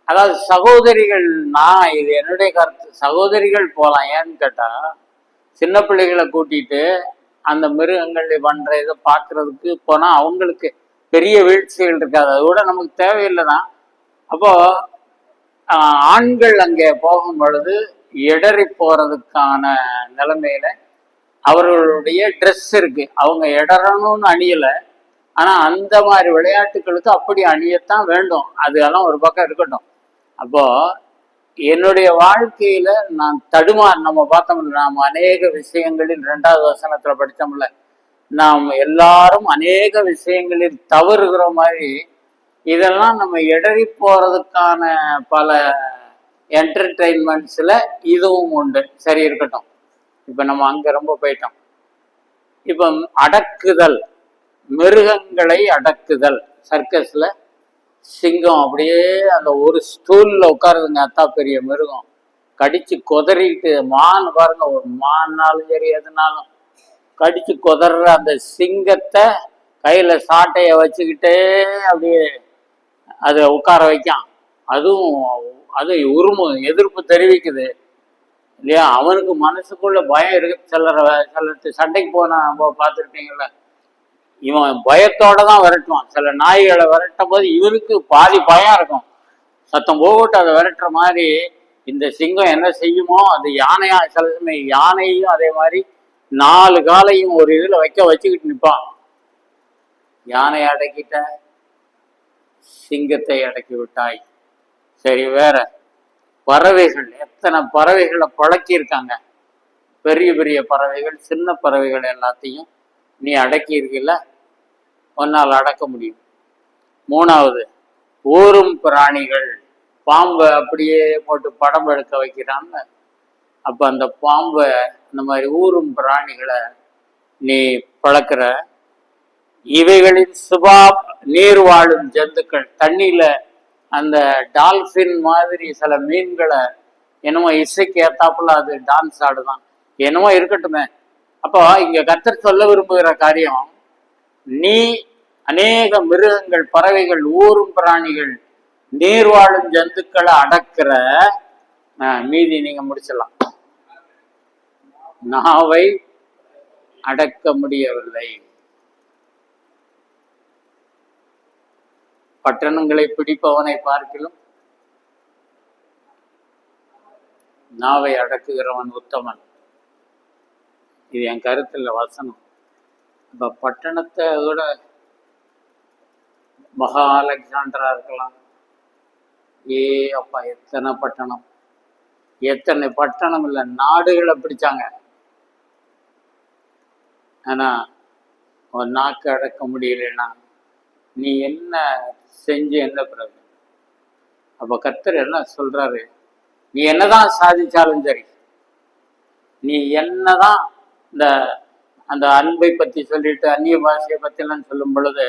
அதாவது சகோதரிகள், நான் இது என்னுடைய கருத்து, சகோதரிகள் போகலாம். ஏன்னு கேட்டா சின்ன பிள்ளைகளை கூட்டிட்டு அந்த மிருகங்கள் பண்ற இதை பார்க்கறதுக்கு போனா அவங்களுக்கு பெரிய வீழ்ச்சிகள் இருக்காது, அது கூட நமக்கு தேவையில்லைதான். அப்போ ஆண்கள் அங்கே போகும் பொழுது இடறி போறதுக்கான நிலைமையில அவர்களுடைய ட்ரெஸ் இருக்கு, அவங்க இடறணும்னு அணியல. ஆனா அந்த மாதிரி விளையாட்டுகளுக்கு அப்படி அணியத்தான் வேண்டும். அதெல்லாம் ஒரு பக்கம் இருக்கட்டும். அப்போ என்னுடைய வாழ்க்கையில நான் நம்ம பார்த்தோம்ல, நாம் அநேக விஷயங்களில் 2வது வசனத்துல படித்தோம்ல, நாம் எல்லாரும் அநேக விஷயங்களில் தவறுகிற மாதிரி இதெல்லாம் நம்ம இடறி போறதுக்கான பல என்டர்டெயின்மெண்ட்ஸ்ல இதுவும் உண்டு. சரி, இருக்கட்டும். இப்ப நம்ம அங்க ரொம்ப போயிட்டோம். இப்ப அடக்குதல், மிருகங்களை அடக்குதல். சர்க்கஸ்ல சிங்கம் அப்படியே அந்த ஒரு ஸ்டூல்ல உட்காருதுங்க, அத்தா பெரிய மிருகம், கடிச்சு கொதறிட்டு. மான் பாருங்க, ஒரு மான்னாலும் சரி எதுனாலும் கடிச்சு கொதற அந்த சிங்கத்தை கையில சாட்டைய வச்சுக்கிட்டே அப்படியே அதை உட்கார வைக்கான். அதுவும் அது எதிர்ப்பு தெரிவிக்குது இல்லையா? அவனுக்கு மனசுக்குள்ள பயம் இருக்கு. சில சண்டைக்கு போனா பார்த்துருப்பீங்கல்ல, இவன் பயத்தோட தான் விரட்டுவான். சில நாய்களை விரட்டும் போது இவனுக்கு பாதி பயம் இருக்கும், சத்தம் போட்டு அதை விரட்டுற மாதிரி. இந்த சிங்கம் என்ன செய்யுமோ அது யானையா, சில சமயம் யானையும் அதே மாதிரி 4 காலையும் ஒரு இதுல வச்சுக்கிட்டு நிற்பான். யானையை அடக்கிட்ட, சிங்கத்தை அடக்கி விட்டாய். சரி, வேற பறவைகள், எத்தனை பறவைகளை பழக்கியிருக்காங்க. பெரிய பெரிய பறவைகள், சின்ன பறவைகள் எல்லாத்தையும் நீ அடக்கி இருக்கல, ஒன்னால் அடக்க முடியும். 3வது ஊரும் பிராணிகள், பாம்பை அப்படியே போட்டு படம் எடுக்க வைக்கிறாங்க. அப்ப அந்த பாம்பை, இந்த மாதிரி ஊரும் பிராணிகளை நீ பழக்கிற. இவைகளின் நீர் வாழும் ஜந்துக்கள், தண்ணியில அந்த டால்பின் மாதிரி சில மீன்களை என்னமோ இசைக்கு ஏத்தாப்புல அது டான்ஸ் ஆடுதான், என்னமோ இருக்கட்டுமே. அப்போ இங்க கர்த்தர் சொல்ல விரும்புகிற காரியம், நீ அநேக மிருகங்கள், பறவைகள், ஊரும் பிராணிகள், நீர் வாழும் ஜந்துக்களை அடக்கிற. மீதி நீங்க முடிச்சிடலாம். நாவை அடக்க முடியவில்லை. பட்டணங்களை பிடிப்பவனை பார்க்கிலும் நாவை அடக்குகிறவன் உத்தமன். இது என் கருத்துல வசனம். இப்ப பட்டணத்தை விட மகா அலெக்சாண்டரா இருக்கலாம். அப்பா, எத்தனை பட்டணம், எத்தனை பட்டணம் இல்லை, நாடுகளை பிடிச்சாங்க. ஆனா ஒரு நாக்கு அடக்க முடியலன்னா நீ என்ன செஞ்சு என்ன பிறகு? அப்ப கர்த்தர் என்ன சொல்றாரு, நீ என்னதான் சாதிச்சாலும் சரி, நீ என்னதான் அந்த அன்பை பத்தி சொல்லிட்டு அந்நிய பாஷையை பத்தி எல்லாம் சொல்லும் பொழுது,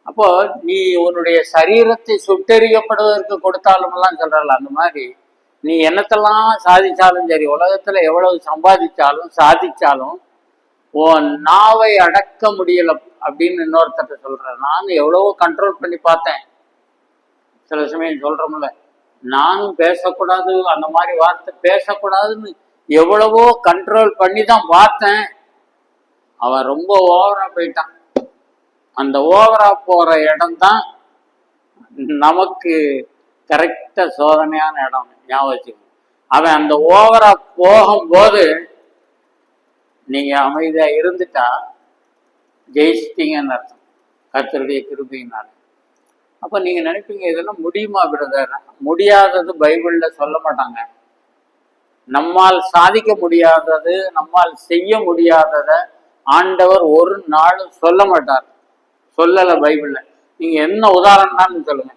அப்போ நீ உன்னுடைய சரீரத்தை சுட்டெரிக்கப்படுவதற்கு கொடுத்தாலும் எல்லாம் சொல்றல, அந்த மாதிரி நீ என்னத்தெல்லாம் சாதிச்சாலும் சரி, உலகத்துல எவ்வளவு சம்பாதிச்சாலும் சாதிச்சாலும் நாவை அடக்க முடியல அப்படின்னு இன்னொருத்தட்ட சொல்றேன். நானும் எவ்வளவோ கண்ட்ரோல் பண்ணி பார்த்தேன். சில சமயம் சொல்றோம்ல, நானும் பேசக்கூடாது, அந்த மாதிரி வார்த்தை பேசக்கூடாதுன்னு எவ்வளவோ கண்ட்ரோல் பண்ணி தான் பார்த்தேன். அவன் ரொம்ப ஓவரா போயிட்டான். அந்த ஓவரா போற இடம் தான் நமக்கு கரெக்டா சோதனையான இடம். ஞாபகம் வச்சுக்கணும். அவன் அந்த ஓவரா போகும்போது நீங்க அமைதியா இருந்துட்டா ஜெயிச்சிட்டீங்கன்னு அர்த்தம், கர்த்தருடைய கிருபையினால. அப்ப நீங்க நினைப்பீங்க, இதெல்லாம் முடியுமா பிரதர்? முடியாதது பைபிள்ல சொல்ல மாட்டாங்க. நம்மால் சாதிக்க முடியாதது, நம்மால் செய்ய முடியாதத ஆண்டவர் ஒரு நாளும் சொல்ல மாட்டார். சொல்லல பைபிள்ல. நீங்க என்ன உதாரணம்னு சொல்லுங்க.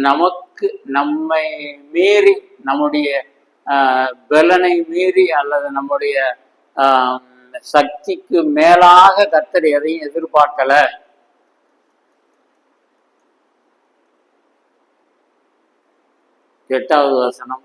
நமக்கு நம்மை மீறி, நம்முடைய பலனை மீறி அல்லது நம்முடைய சக்திக்கு மேலாக கர்த்தர் எதையும் எதிர்பார்க்கல. எட்டாவது வசனம்,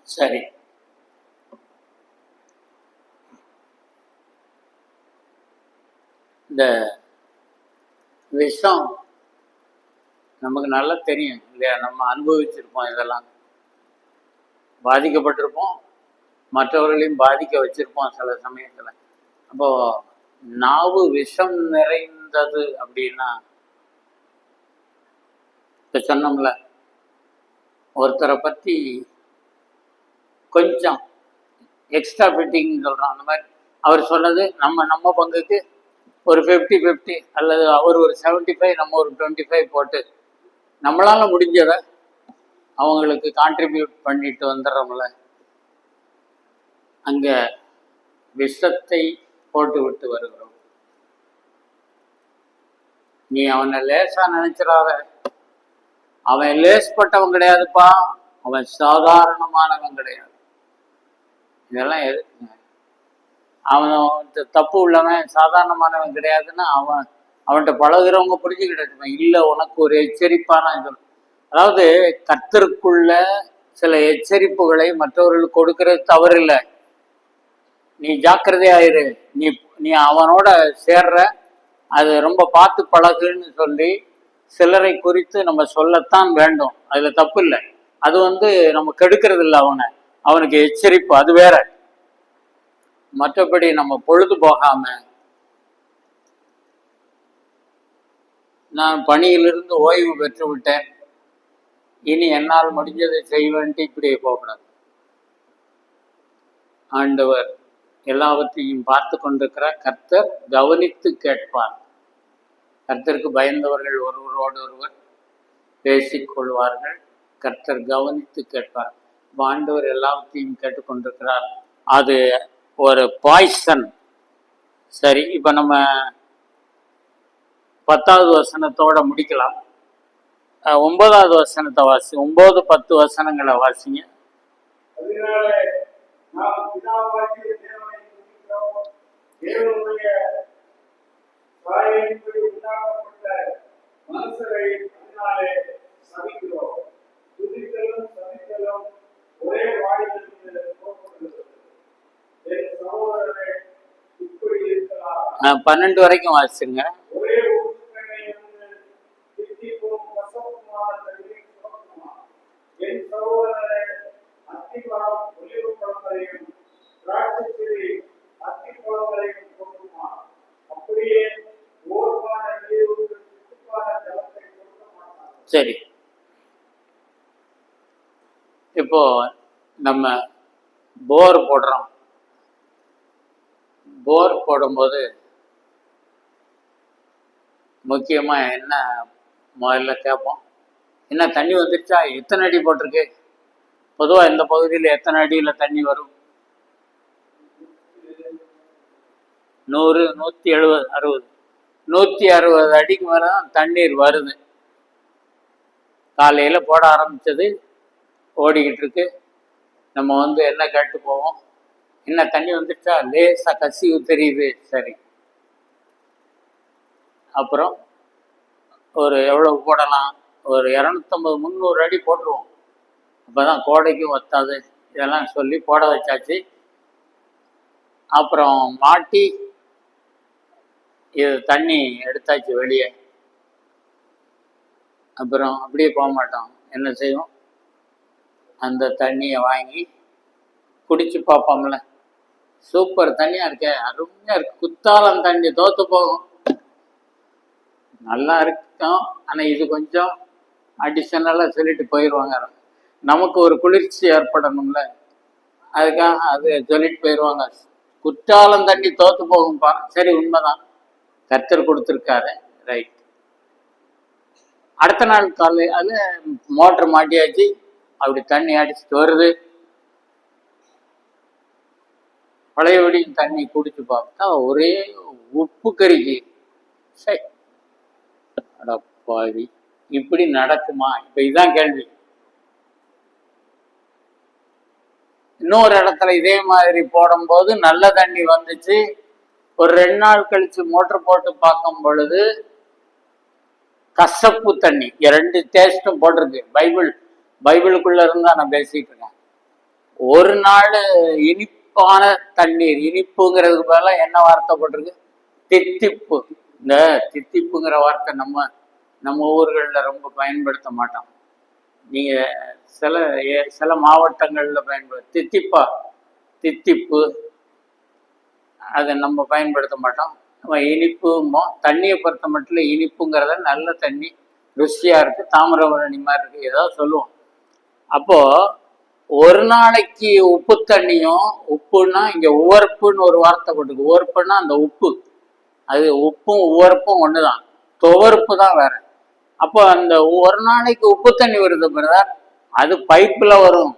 சரி. இந்த விஷம் நமக்கு நல்லா தெரியும் இல்லையா? நம்ம அனுபவிச்சிருப்போம், இதெல்லாம் பாதிக்கப்பட்டிருப்போம், மற்றவர்களையும் பாதிக்க வச்சிருப்போம் சில சமயத்துல. அப்போ நாவு விஷம் நிறைந்தது அப்படின்னா, இப்ப சொன்னோம்ல, ஒருத்தரை பத்தி கொஞ்சம் எக்ஸ்ட்ரா ஃபிட்டிங் சொல்றோம். அந்த மாதிரி அவர் சொன்னது நம்ம பங்குக்கு ஒரு 50-50 அல்லது அவர் ஒரு 75 நம்ம ஒரு 25 போட்டு நம்மளால முடிஞ்சதை அவங்களுக்கு கான்ட்ரிபியூட் பண்ணிட்டு வந்துடுறோம்ல, அங்க விஷத்தை போட்டு விட்டு வருகிறோம். நீ அவனை லேசா நினைச்சிடாத. அவன் லேஸ்பட்டவன் கிடையாதுப்பா, அவன் சாதாரணமானவன் கிடையாது. இதெல்லாம் எதுக்குங்க? அவன் தப்பு உள்ளவன் சாதாரணமானவன் கிடையாதுன்னா அவன்கிட்ட பழகுறவங்க புரிஞ்சுக்கிட்டு இல்லை, உனக்கு ஒரு எச்சரிப்பான சொல். அதாவது கர்த்தருக்குள்ள சில எச்சரிப்புகளை மற்றவர்களுக்கு கொடுக்கறது தவறு இல்லை. நீ ஜாக்கிரதையாயிரு, நீ அவனோட சேர்ற, அது ரொம்ப பார்த்து பழகுன்னு சொல்லி சிலரை குறித்து நம்ம சொல்லத்தான் வேண்டும். அதுல தப்பு இல்லை. அது நம்ம கெடுக்கிறது இல்லை அவனுக்கு எச்சரிப்பு, அது வேற. மற்றபடி நம்ம பொழுது போகாம, நான் பணியிலிருந்து ஓய்வு பெற்று விட்டேன், இனி என்னால் முடிஞ்சதை செய்வேன்ட்டு இப்படியே போகக்கூடாது. ஆண்டவர் எல்லாவற்றையும் பார்த்து கொண்டிருக்கிறார். கர்த்தர் கவனித்து கேட்பார். கர்த்தருக்கு பயந்தவர்கள் ஒருவரோடு ஒருவர் பேசிக்கொள்வார்கள். கர்த்தர் கவனித்து கேட்பார். ஆண்டவர் எல்லாவற்றையும் கேட்டுக்கொண்டிருக்கிறார். அது ஒரு பாய்சன். சரி, இப்ப நம்ம 10வது வசனத்தோட முடிக்கலாம். 9வது வசனத்தை வாசி. 9-10 வசனங்களை வாசிங்க. நான் 12 வரைக்கும் வாசிச்சுங்க. சரி, இப்போ நம்ம போர் போடுறோம். போர் போடும்போது முக்கியமா என்ன முதல்ல கேட்போம், என்ன தண்ணி வந்துருச்சா, எத்தனை அடி போட்டிருக்கு? பொதுவாக இந்த பகுதியில் எத்தனை அடியில் தண்ணி வரும்? 100, 170, 60, 160 அடிக்கு மேலே தான் தண்ணீர் வருது. காலையில் போட ஆரம்பித்தது ஓடிக்கிட்டு இருக்கு. நம்ம என்ன கேட்டு போவோம், என்ன தண்ணி வந்துச்சா, லேசா கசிவு தெரியுது, சரி. அப்புறம் ஒரு எவ்வளவு போடலாம், ஒரு 250-300 அடி போட்டுருவோம். அப்பதான் கோடைக்கும் வத்தாது. இதெல்லாம் சொல்லி போட வச்சாச்சு. அப்புறம் மாட்டி இது தண்ணி எடுத்தாச்சு வெளியே. அப்புறம் அப்படியே போக மாட்டோம், என்ன செய்வோம், அந்த தண்ணியை வாங்கி குடிச்சு பார்ப்போம்ல. சூப்பர் தண்ணியா இருக்கே, அருமையா இருக்கு, குத்தாலம் தண்ணி தோத்து போகும், நல்லா இருக்கும். ஆனா இது கொஞ்சம் அடிஷனலா சொல்லிட்டு போயிடுவாங்க. நமக்கு ஒரு குளிர்ச்சி ஏற்படணும்ல, அதுக்காக அது சொல்லிட்டு போயிடுவாங்க. குற்றாலம் தண்ணி தோத்து போகும்பா, சரி உண்மைதான், கர்த்தர் கொடுத்துருக்காரு, ரைட். அடுத்த நாள் காலை அது மோட்டர் மாட்டியாச்சு, அப்படி தண்ணி அடிச்சுட்டு வருது. பழையபடியும் தண்ணி குடிச்சு பார்த்தா ஒரே உப்பு கறிக்கு. சரி அடப்பாவி, இப்படி நடக்குமா? இப்ப இதுதான் கேள்வி. இன்னொரு இடத்துல இதே மாதிரி போடும்போது நல்ல தண்ணி வந்துச்சு. ஒரு 2 நாள் கழிச்சு மோட்டர் போட்டு பார்க்கும் பொழுது கசப்பு தண்ணி. 2 டேஸ்டும் போட்டிருக்கு. பைபிளுக்குள்ள இருந்தா நான் பேசிட்டு இருக்கேன். ஒரு நாள் இனிப்பான தண்ணீர், இனிப்புங்கிறதுக்கு பதிலா என்ன வார்த்தை போட்டிருக்கு, தித்திப்பு. இந்த தித்திப்புங்கிற வார்த்தை நம்ம ஊர்களில் ரொம்ப பயன்படுத்த மாட்டோம். நீங்க சில மாவட்டங்கள்ல தித்திப்பு, அதை நம்ம பயன்படுத்த மாட்டோம். நம்ம இனிப்புமோ, தண்ணியை பொறுத்த மட்டும் இனிப்புங்கிறத நல்ல தண்ணி, ருசியா இருக்கு, தாமிரபரணி மாதிரி இருக்கு, ஏதோ சொல்லுவோம். அப்போ ஒரு நாளைக்கு உப்பு தண்ணியும், உப்புன்னா இங்க உவர்ப்புன்னு ஒரு வார்த்தை போட்டுருக்கு. உவர்ப்புன்னா அந்த உப்பு, அது உப்பும் உவர்ப்பும் ஒண்ணுதான், துவர்ப்பு தான் வேற. அப்போ அந்த ஒரு நாளைக்கு உப்பு தண்ணி வருது பிரதர், அது பைப்புல வரும்.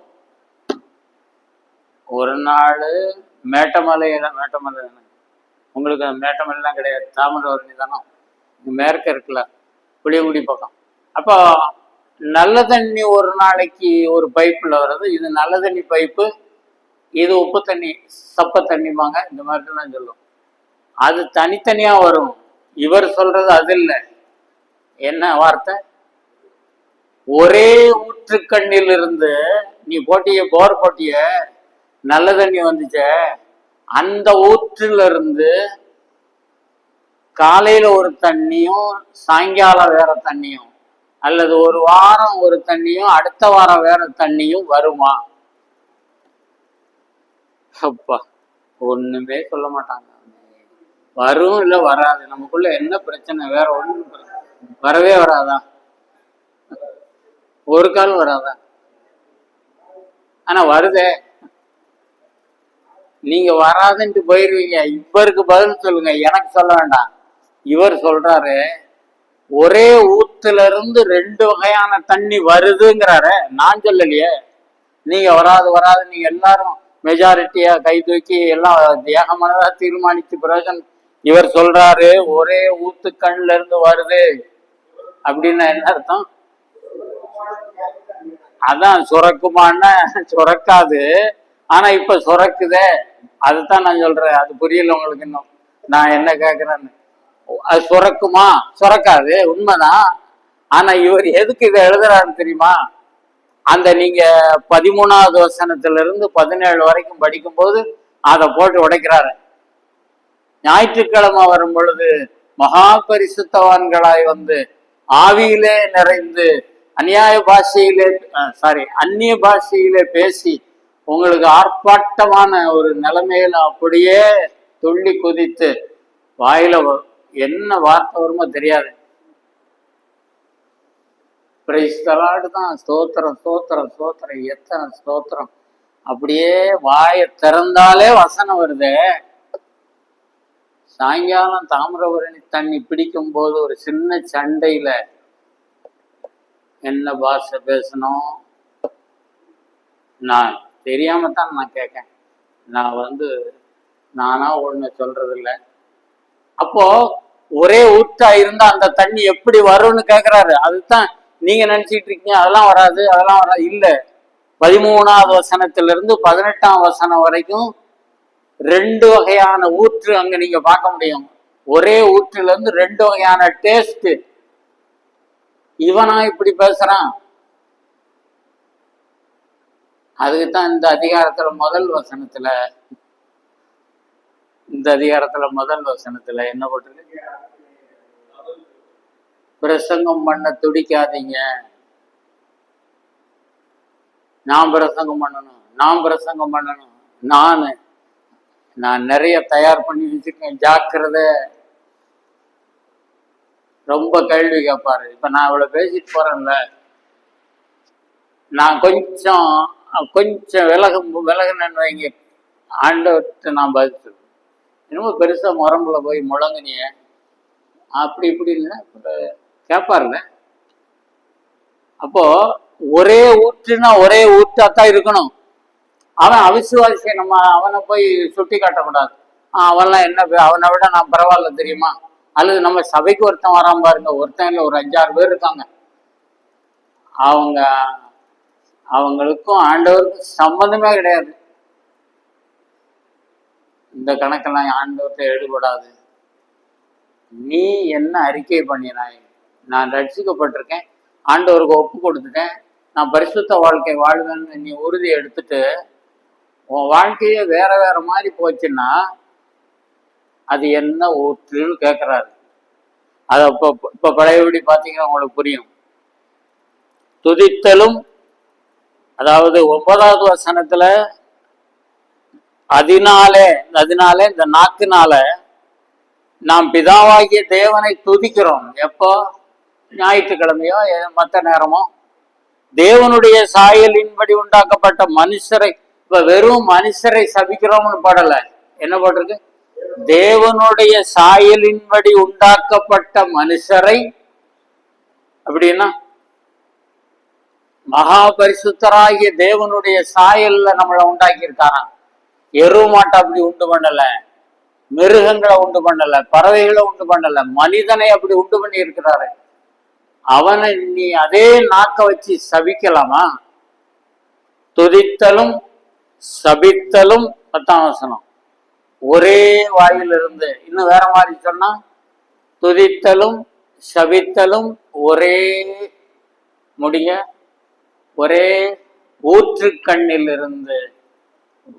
ஒரு நாள் மேட்டமலை உங்களுக்கு மேட்டமலைலாம் கிடையாது, தாமிரபரணி தானே, மேற்க இருக்குல்ல, புளியங்குடி பக்கம். அப்போ நல்ல தண்ணி ஒரு நாளைக்கு ஒரு பைப்புல வருது. இது நல்ல தண்ணி பைப்பு, இது உப்பு தண்ணி, சப்ப தண்ணிப்பாங்க, இந்த மாதிரிலாம் சொல்லுவோம். அது தனித்தனியா வரும். இவர் சொல்றது அது இல்லை. என்ன வார்த்தை, ஒரே ஊற்றுக்கண்ணில் இருந்து நீ போர் போட்டிய, நல்ல தண்ணி வந்துச்ச, அந்த ஊற்றுல இருந்து காலையில ஒரு தண்ணியும் சாயங்காலம் வேற தண்ணியும், அல்லது ஒரு வாரம் ஒரு தண்ணியும் அடுத்த வாரம் வேற தண்ணியும் வருமா? அப்பா ஒண்ணுமே சொல்ல மாட்டாங்க. வரும் இல்ல வராது, நமக்குள்ள என்ன பிரச்சனை, வேற ஒண்ணும் வரவே வராதா? ஒரு கால் வராதா? ஆனா வருதே. நீங்க வராதுன்ட்டு போயிருவீங்க. இவருக்கு பதில் சொல்லுங்க, எனக்கு சொல்ல வேண்டாம். இவர் சொல்றாரு, ஒரே ஊத்துல இருந்து 2 வகையான தண்ணி வருதுங்கிறாரு, நான் சொல்லலையே. நீங்க வராது நீங்க எல்லாரும் மெஜாரிட்டியா கை தூக்கி எல்லாம் ஏகமானதா தீர்மானிச்சு பிரயோஜனம். இவர் சொல்றாரு ஒரே ஊத்துக்கண்ல இருந்து வருது அப்படின்னா என்ன அர்த்தம்? அதான் சுரக்குமான்னு, சுரக்காது, ஆனா இப்ப சுரக்குதே, அதுதான் நான் சொல்றேன். அது புரியல உங்களுக்கு இன்னும் நான் என்ன கேக்குறேன்னு. அது சுரக்குமா? சுரக்காது, உண்மைதான். ஆனா இவர் எதுக்கு இதை எழுதுறாரு தெரியுமா? அந்த நீங்க 13வது வசனத்துல இருந்து 17 வரைக்கும் படிக்கும் போது அதை போட்டு உடைக்கிறாரு. ஞாயிற்றுக்கிழமை வரும் பொழுது மகா பரிசுத்தவான்களாய் வந்து ஆவியிலே நிறைந்து அந்நிய பாஷையிலே பேசி உங்களுக்கு ஆர்ப்பாட்டமான ஒரு நிலைமையில அப்படியே துள்ளி குதித்து வாயில என்ன வார்த்தை வருமோ தெரியாது. தான் ஸ்தோத்திரம் ஸ்தோத்திரம் ஸ்தோத்திரம், எத்தனை ஸ்தோத்திரம். அப்படியே வாயை திறந்தாலே வசனம் வருது. சாயங்காலம் தாமிரபரணி தண்ணி பிடிக்கும் போது ஒரு சின்ன சண்டையில என்ன பாஷை பேசணும், நான் தெரியாம தான் நான் கேட்கேன். நானா ஒண்ணு சொல்றது இல்லை. அப்போ ஒரே ஊற்றா இருந்தா அந்த தண்ணி எப்படி வரும்னு கேக்குறாரு. அதுதான் நீங்க நினைச்சிட்டு இருக்கீங்க அதெல்லாம் வராது இல்ல. 13வது வசனத்திலிருந்து 18ஆம் வசனம் வரைக்கும் ரெண்டு வகையான ஊற்று அங்க நீங்க பார்க்க முடியும். ஒரே ஊற்றுல இருந்து ரெண்டு வகையான டேஸ்ட். இவனா இப்படி பேசுறான். அதுக்குத்தான் இந்த அதிகாரத்துல முதல் வசனத்துல என்ன போட்டிருக்கு? பிரசங்கம் பண்ண துடிக்காதீங்க. நான் பிரசங்கம் பண்ணணும். நான் நிறைய தயார் பண்ணி வச்சிருக்கேன், ஜாக்கிரதை. ரொம்ப கேள்வி கேட்பாரு. இப்ப நான் இவ்வளவு பேசிட்டு போறேன்ல, நான் கொஞ்சம் விலகுனேன்னு வைங்க, ஆண்டவர்கிட்ட நான் பதில் என்னமோ பெருசா முரம்புல போய் முழங்குனிய அப்படி இப்படின்னு கேட்பாருங்க. அப்போ ஒரே ஊற்றுனா ஒரே ஊற்றாத்தான் இருக்கணும். அவன் அவிசுவாசியை நம்ம அவனை போய் சுட்டி காட்டக்கூடாது. அவன்லாம் என்ன, அவனை விட நான் பரவாயில்ல தெரியுமா? அல்லது நம்ம சபைக்கு ஒருத்தன் வராம பாருங்க, ஒருத்தன் இல்லை, ஒரு 5-6 பேர் இருக்காங்க, அவங்களுக்கும் ஆண்டவருக்கும் சம்பந்தமே கிடையாது. இந்த கணக்கெல்லாம் ஆண்டவர்கிட்ட எடுபடாது. நீ என்ன அறிக்கை பண்ணினாய்? நான் ரட்சிக்கப்பட்டிருக்கேன், ஆண்டவருக்கு ஒப்பு கொடுத்துட்டேன், நான் பரிசுத்த வாழ்க்கை வாழ்வேன்னு நீ உறுதி எடுத்துட்டு உன் வாழ்க்கையே வேற மாதிரி போச்சுன்னா அது என்ன ஊற்றுன்னு கேட்கிறாரு. அதை இப்ப பழையபடி பார்த்தீங்கன்னா உங்களுக்கு புரியும். துதித்தலும், அதாவது 9வது வசனத்துல அதனாலே இந்த நாக்குனால நாம் பிதாவாகிய தேவனை துதிக்கிறோம். எப்போ? ஞாயிற்றுக்கிழமையோ மற்ற நேரமோ. தேவனுடைய சாயலின்படி உண்டாக்கப்பட்ட மனுஷரை, இப்ப வெறும் மனுஷரை சபிக்கிறோம்னு பாடல, என்ன போட்டிருக்கு? தேவனுடைய சாயலின்படி உண்டாக்கப்பட்ட மனுஷரை. அப்படின்னா மகா பரிசுத்தராகிய தேவனுடைய சாயல்ல நம்மளை உண்டாக்கி இருக்காராம். எருமாட்டை அப்படி உண்டு பண்ணல, மிருகங்களை உண்டு பண்ணல, பறவைகளை உண்டு பண்ணல, மனிதனை அப்படி உண்டு பண்ணி இருக்கிறாரு. அவனை நீ அதே நாக்க வச்சு சபிக்கலாமா? துதித்தலும் சபித்தலும் 10ஆம் வசனம் ஒரே வாயிலிருந்து. இன்னும் வேற மாதிரி சொன்னா துதித்தலும் சபித்தலும் ஒரே ஒரே ஊற்றுக்கண்ணில் இருந்து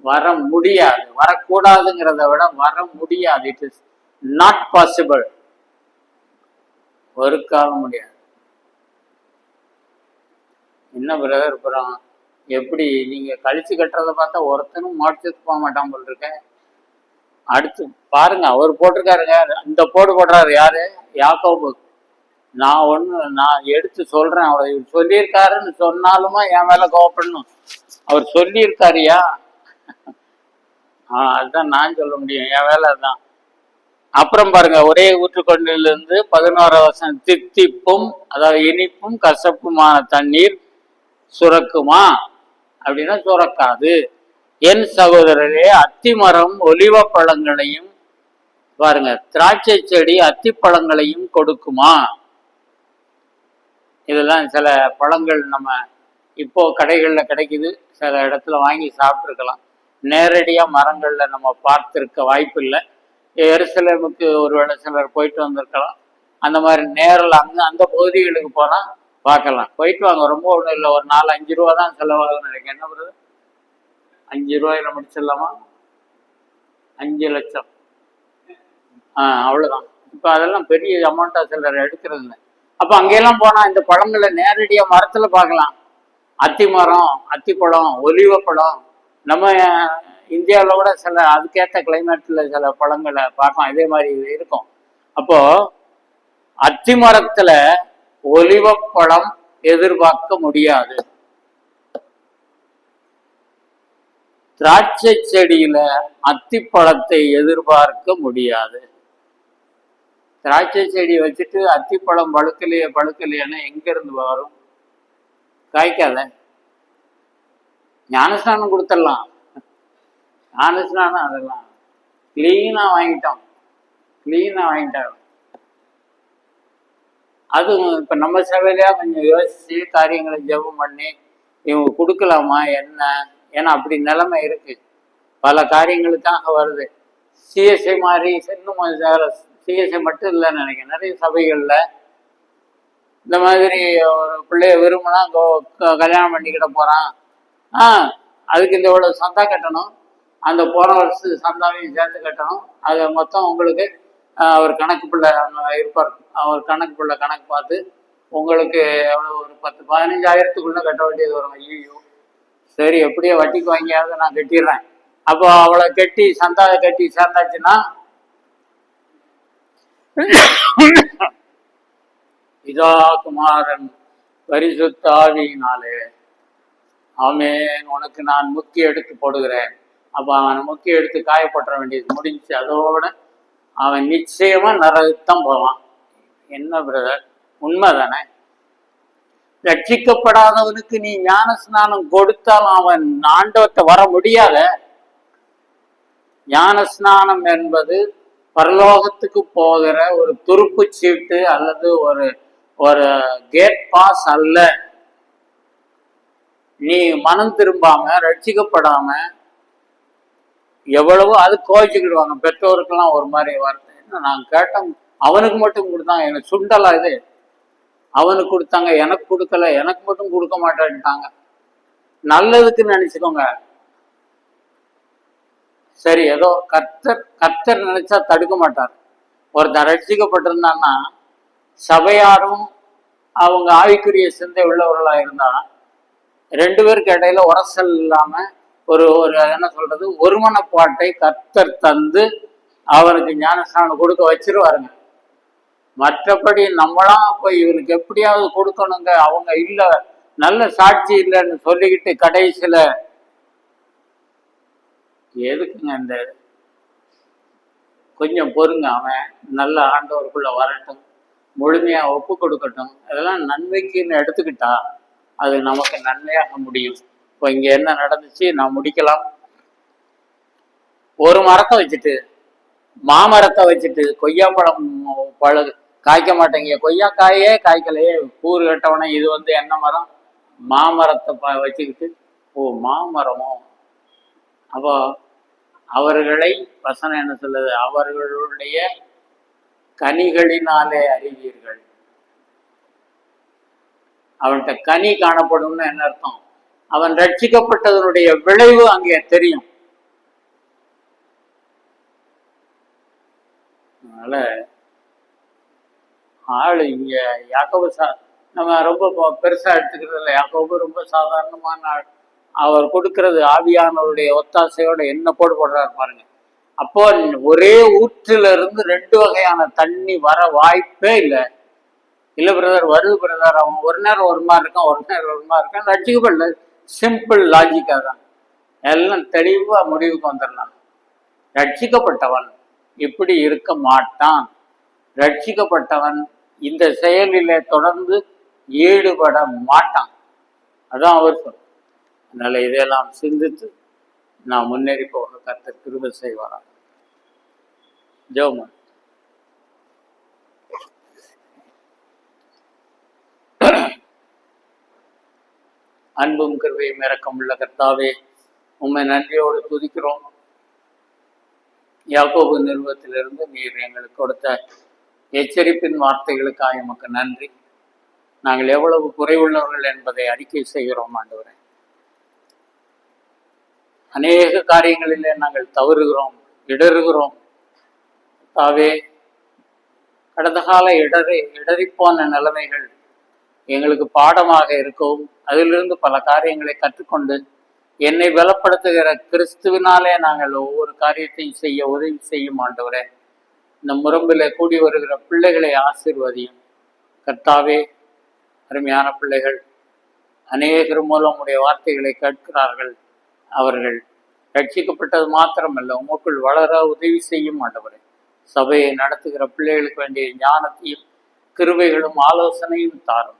வர முடியாது. வரக்கூடாதுங்கிறத விட வர முடியாது. It is not possible. ஒரு காலம் முடியாது. என்ன பிரதர், அப்புறம் எப்படி நீங்க கழிச்சு கட்டுறதை பார்த்தா ஒருத்தனும் மாற்றத்துக்கு போக மாட்டான் போல் இருக்க. அடுத்து பாருங்க, அவர் போட்டிருக்காருங்க, இந்த போடுறாரு யாரு? யாக்கோபு. நான் எடுத்து சொல்றேன், அவர் சொல்லியிருக்காருன்னு சொன்னாலுமா என் மேல கோவப்படணும்? அவர் சொல்லியிருக்காருயா, அதுதான் நான் சொல்ல முடியும், என் வேலை அதுதான். அப்புறம் பாருங்க, ஒரே ஊற்றுக்கொண்டிலிருந்து 11ஆம் வசனம், தித்திப்பும், அதாவது இனிப்பும் கசப்புமான தண்ணீர் சுரக்குமா? அப்படின்னா சுரக்காது. என் சகோதரரே, அத்திமரம் ஒலிவ பழங்களையும், பாருங்க, திராட்சை செடி அத்திப்பழங்களையும் கொடுக்குமா? இதெல்லாம் சில பழங்கள் நம்ம இப்போ கடைகளில் கிடைக்குது, சில இடத்துல வாங்கி சாப்பிட்ருக்கலாம். நேரடியாக மரங்களில் நம்ம பார்த்துருக்க வாய்ப்பு இல்லை. எருசலேமுக்கு ஒருவேளை சிலர் போயிட்டு வந்திருக்கலாம். அந்த மாதிரி நேரில் அந்த பகுதிகளுக்கு போனால் பார்க்கலாம். போயிட்டு வாங்க, ரொம்ப ஒன்றும் இல்லை, ஒரு 4-5 ரூபா தான் செலவாகுன்னு நினைக்கிறேன். என்ன பண்ணுறது, 5 ரூபாயில முடிச்சிடலாமா? 5 லட்சம், அவ்வளோதான். இப்போ அதெல்லாம் பெரிய அமௌண்ட்டாக சிலர் எடுக்கிறது இல்லை. அப்போ அங்கெல்லாம் போனால் இந்த பழங்களை நேரடியாக மரத்தில் பார்க்கலாம். அத்தி மரம், அத்திப்பழம், ஒலிவப்பழம். நம்ம இந்தியாவில் கூட சில அதுக்கேற்ற கிளைமேட்டில் சில பழங்களை பார்க்கலாம், இதே மாதிரி இருக்கும். அப்போ அத்தி மரத்துல ஒலிவப்பழம் எதிர்பார்க்க முடியாது. திராட்சை செடியில அத்திப்பழத்தை எதிர்பார்க்க முடியாது. திராட்சை செடி வச்சுட்டு அத்திப்பழம் பழுக்கலையானா எங்க இருந்து வரும்? காய்க்காத. ஞானஸ்நானம் கொடுத்துடலாம், ஞானஸ்நானம் அதெல்லாம் கிளீனா வாங்கிட்டோம். அது இப்ப நம்ம சபையிலயா கொஞ்சம் யோசிச்சு காரியங்களை ஜெபம் பண்ணி இவங்க கொடுக்கலாமா என்ன? ஏன்னா அப்படி நிலைமை இருக்கு. பல காரியங்களுக்காக வருது. சிஎஸ்ஐ மாதிரி இன்னும் சிஎஸ்ஐ மட்டும் இல்லைன்னு நினைக்கிறேன், நிறைய சபைகளில் இந்த மாதிரி ஒரு பிள்ளைய விரும்பினா கல்யாணம் பண்ணிக்கிட போகிறான், அதுக்கு இந்த இவ்வளோ சந்தா கட்டணும், அந்த போன வருஷத்துக்கு சந்தாவையும் சேர்த்து கட்டணும், அது மொத்தம் உங்களுக்கு அவர் கணக்கு பிள்ளை இருப்பார், அவர் கணக்கு பிள்ளை கணக்கு பார்த்து உங்களுக்கு எவ்வளோ ஒரு 10-15 ஆயிரத்துக்குள்ளே கட்ட வேண்டியது வரும். ஐயோ சரி, எப்படியோ வட்டிக்கு வாங்கியாவது நான் கட்டிடுறேன். அப்போ அவளை கட்டி சந்தாவை கட்டி சேர்ந்தாச்சுன்னா பிதா குமாரன் பரிசுத்த ஆவியினாலே ஆமென் உனக்கு நான் முக்கி எடுத்து போடுகிறேன். அப்போ அவனை முக்கி எடுத்து காயப்பட்டுற வேண்டியது முடிஞ்சு. அதோட அவன் நிச்சயமா நரகத்தான் போவான். என்ன பிரதர், உண்மை தானே? ரட்சிக்கப்படாதவனுக்கு நீ ஞான ஸ்நானம் கொடுத்தால் அவன் ஆண்டவத்தை வர முடியாத. ஞான ஸ்நானம் என்பது பரலோகத்துக்கு போகிற ஒரு துருப்பு சீட்டு அல்லது ஒரு ஒரு கேட் பாஸ் அல்ல. நீ மனம் திரும்பாம ரட்சிக்கப்படாம எவ்வளவோ அது கோச்சிக்கிடுவாங்க. பெற்றோருக்கெல்லாம் ஒரு மாதிரி வார்த்தை, நான் கேட்டேன் அவனுக்கு மட்டும் கொடுத்தாங்க, எனக்கு சுண்டலா இது, அவனுக்கு கொடுத்தாங்க எனக்கு கொடுக்கல, எனக்கு மட்டும் கொடுக்க மாட்டேன்ட்டாங்க. நல்லதுக்குன்னு நினைச்சுக்கோங்க. சரி, ஏதோ கர்த்தர் நினைச்சா தடுக்க மாட்டார். ஒருத்தர் ரட்சிக்கப்பட்டிருந்தான்னா சபையாரும் அவங்க ஆவிக்குரிய சிந்தை உள்ளவர்களா இருந்தா 2 பேருக்கு இடையில உரசல் இல்லாம ஒரு என்ன சொல்றது, ஒருமனப்பாட்டை கர்த்தர் தந்து அவனுக்கு ஞானஸ்நானம் கொடுக்க வச்சிருவாருங்க. மற்றபடி நம்மளாம் போய் இவனுக்கு எப்படியாவது கொடுக்கணுங்க, அவங்க இல்ல நல்ல சாட்சி இல்லைன்னு சொல்லிக்கிட்டு கடைசியில எதுக்குங்க இந்த கொஞ்சம் பொறுங்க, அவன் நல்ல ஆண்டவருக்குள்ள வரட்டும், முழுமையா ஒப்பு கொடுக்கட்டும், அதெல்லாம் நன்மைக்குன்னு எடுத்துக்கிட்டா அது நமக்கு நன்மையாக முடியும். இப்போ இங்க என்ன நடந்துச்சு நான் முடிக்கலாம். ஒரு மரத்தை வச்சுட்டு மாமரத்தை வச்சுட்டு கொய்யாப்பழம் காய்க்க மாட்டேங்க, கொய்யாக்காயே காய்க்கலையே, கூறு கட்டவனே, இது என்ன மரம், மாமரத்தை வச்சுக்கிட்டு ஓ மாமரமோ. அப்போ அவர்களை வசனம் என்ன சொல்லுது, அவர்களுடைய கனிகளினாலே அறிவீர்கள். அவன்கிட்ட கனி காணப்படும்னு என்ன அர்த்தம், அவன் ரட்சிக்கப்பட்டதனுடைய விளைவு அங்கே தெரியும். அதனால ஆளு இங்க யாக்கோபு நம்ம ரொம்ப பெருசா எடுத்துக்கிறது இல்லை. யாக்கோபு ரொம்ப சாதாரணமான ஆள். அவர் கொடுக்கறது ஆவியானவருடைய ஒத்தாசையோட என்ன போடுறாரு பாருங்க. அப்போ ஒரே ஊற்றில இருந்து 2 வகையான தண்ணி வர வாய்ப்பே இல்லை. இல்லை பிரதர், வருது பிரதர், அவங்க ஒரு நேரம் ஒரு மாதிரி இருக்கான், ஒரு நேரம் ஒரு மாதிரி இருக்கான், ரட்சிக்கப்படல. சிம்பிள் லாஜிக்காக தான் எல்லாம் தெளிவா முடிவுக்கு வந்துடலாம். ரட்சிக்கப்பட்டவன் இப்படி இருக்க மாட்டான். ரட்சிக்கப்பட்டவன் இந்த செயலிலே தொடர்ந்து ஈடுபட மாட்டான். அதான் அவர் சொல்ற. அதனால இதையெல்லாம் சிந்தித்து நான் முன்னேறி போக கர்த்தர் கிருபை செய்வாராம். ஜெபம். அன்பும் கிருபையும் இரக்கம் உள்ள கர்த்தாவே, உண்மை நன்றியோடு துதிக்கிறோம். யாக்கோபு நிறுவத்திலிருந்து நீர் எங்களுக்கு கொடுத்த எச்சரிப்பின் வார்த்தைகளுக்காக எமக்கு நன்றி. நாங்கள் எவ்வளவு குறைவுள்ளவர்கள் என்பதை அறிக்கை செய்கிறோம் ஆண்டவரே. அநேக காரியங்களிலே நாங்கள் தவறுகிறோம், இடறுகிறோம். தாவே, கடந்த கால இடறிப்போன நிலைமைகள் எங்களுக்கு பாடமாக இருக்கவும், அதிலிருந்து பல காரியங்களை கற்றுக்கொண்டு என்னை பலப்படுத்துகிற கிறிஸ்துவினாலே நாங்கள் ஒவ்வொரு காரியத்தையும் செய்ய உதவி செய்யும் ஆண்டவரே. இந்த முரம்பில் கூடி வருகிற பிள்ளைகளை ஆசீர்வதியும் கர்த்தாவே. அருமையான பிள்ளைகள் அநேகர் மூலம் உடைய வார்த்தைகளை கேட்கிறார்கள். அவர்கள் ரட்சிக்கப்பட்டது மாத்திரமல்ல, உமக்குள் வளர உதவி செய்யும் ஆண்டவரே. சபையை நடத்துகிற பிள்ளைகளுக்கு வேண்டிய ஞானத்தையும் கிருபைகளும் ஆலோசனையும் தாரும்.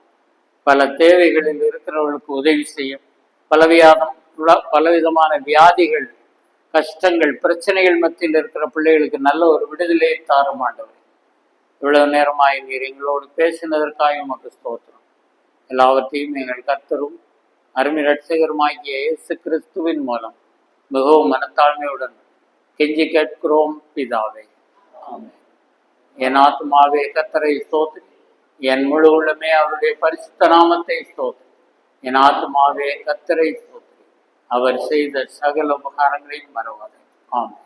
பல தேவைகளில் இருக்கிறவர்களுக்கு உதவி செய்யும். பலவிதமான வியாதிகள், கஷ்டங்கள், பிரச்சனைகள் மத்தியில் இருக்கிற பிள்ளைகளுக்கு நல்ல ஒரு விடுதலையை தாரும் ஆண்டவரே. இவ்வளவு நேரமாய் நீர் எங்களோடு பேசினதற்காக உமக்கு ஸ்தோத்திரம். எல்லாவற்றையும் எங்கள் கர்த்தரும் அருமை இரட்சகருமாகிய இயேசு கிறிஸ்துவின் மூலம் மிகவும் மனத்தாழ்மையுடன் கெஞ்சி கேட்கிறோம் பிதாவே. ஆமென். என் ஆத்மாவே கர்த்தரை ஸ்தோத்திரி, என் முழு உள்ளமே அவருடைய பரிசுத்த நாமத்தை ஸ்தோத்திரி. என் ஆத்மாவே கர்த்தரை ஸ்தோத்திரி, அவர் செய்த சகல உபகாரங்களையும் மறவாதே. ஆமென்.